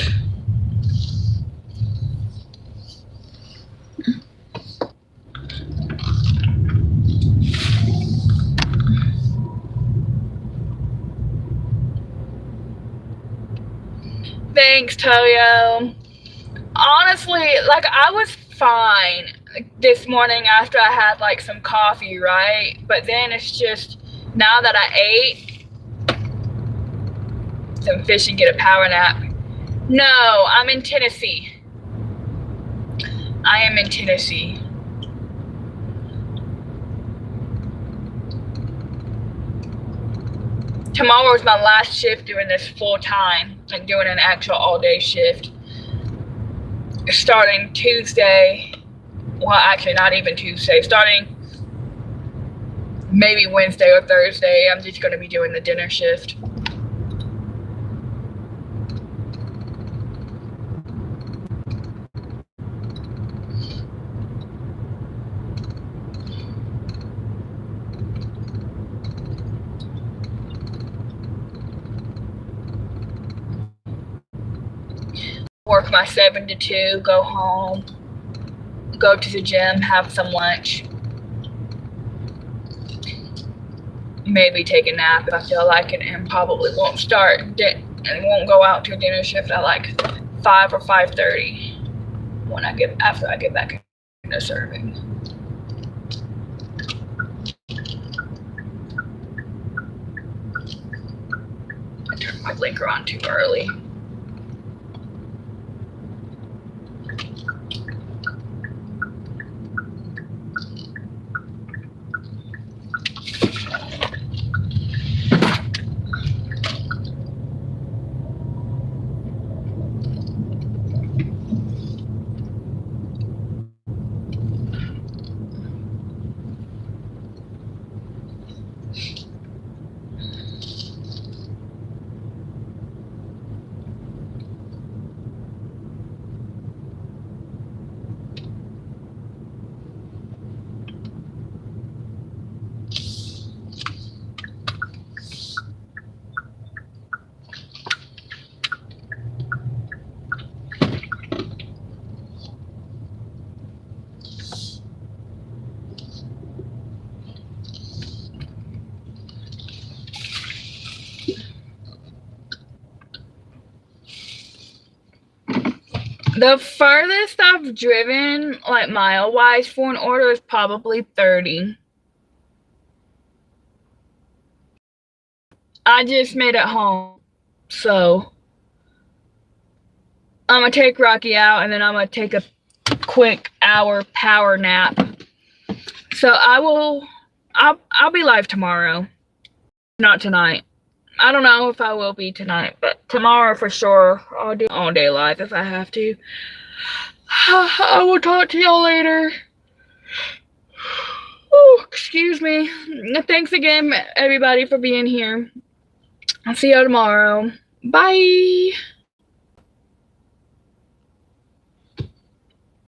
Thanks, Toyo. Honestly, like, I was fine. this morning after I had like some coffee, right? But then it's just, now that I ate some fish and get a power nap. No, I'm in Tennessee. I am in Tennessee. Tomorrow is my last shift doing this full time, like doing an actual all day shift. Starting Tuesday, well actually not even Tuesday, starting maybe Wednesday or Thursday, I'm just going to be doing the dinner shift. Work my 7 to 2, go home, go to the gym, have some lunch, maybe take a nap if I feel like it, and probably won't won't go out to a dinner shift at like 5 or 5:30 after I get back into serving. I turned my blinker on too early. The furthest I've driven, like mile-wise, for an order is probably 30. I just made it home, so I'm gonna take Rocky out, and then I'm gonna take a quick hour power nap. So I'll be live tomorrow, not tonight. I don't know if I will be tonight, but tomorrow for sure. I'll do all day live if I have to. I will talk to y'all later. Oh, excuse me. Thanks again, everybody, for being here. I'll see y'all tomorrow. Bye.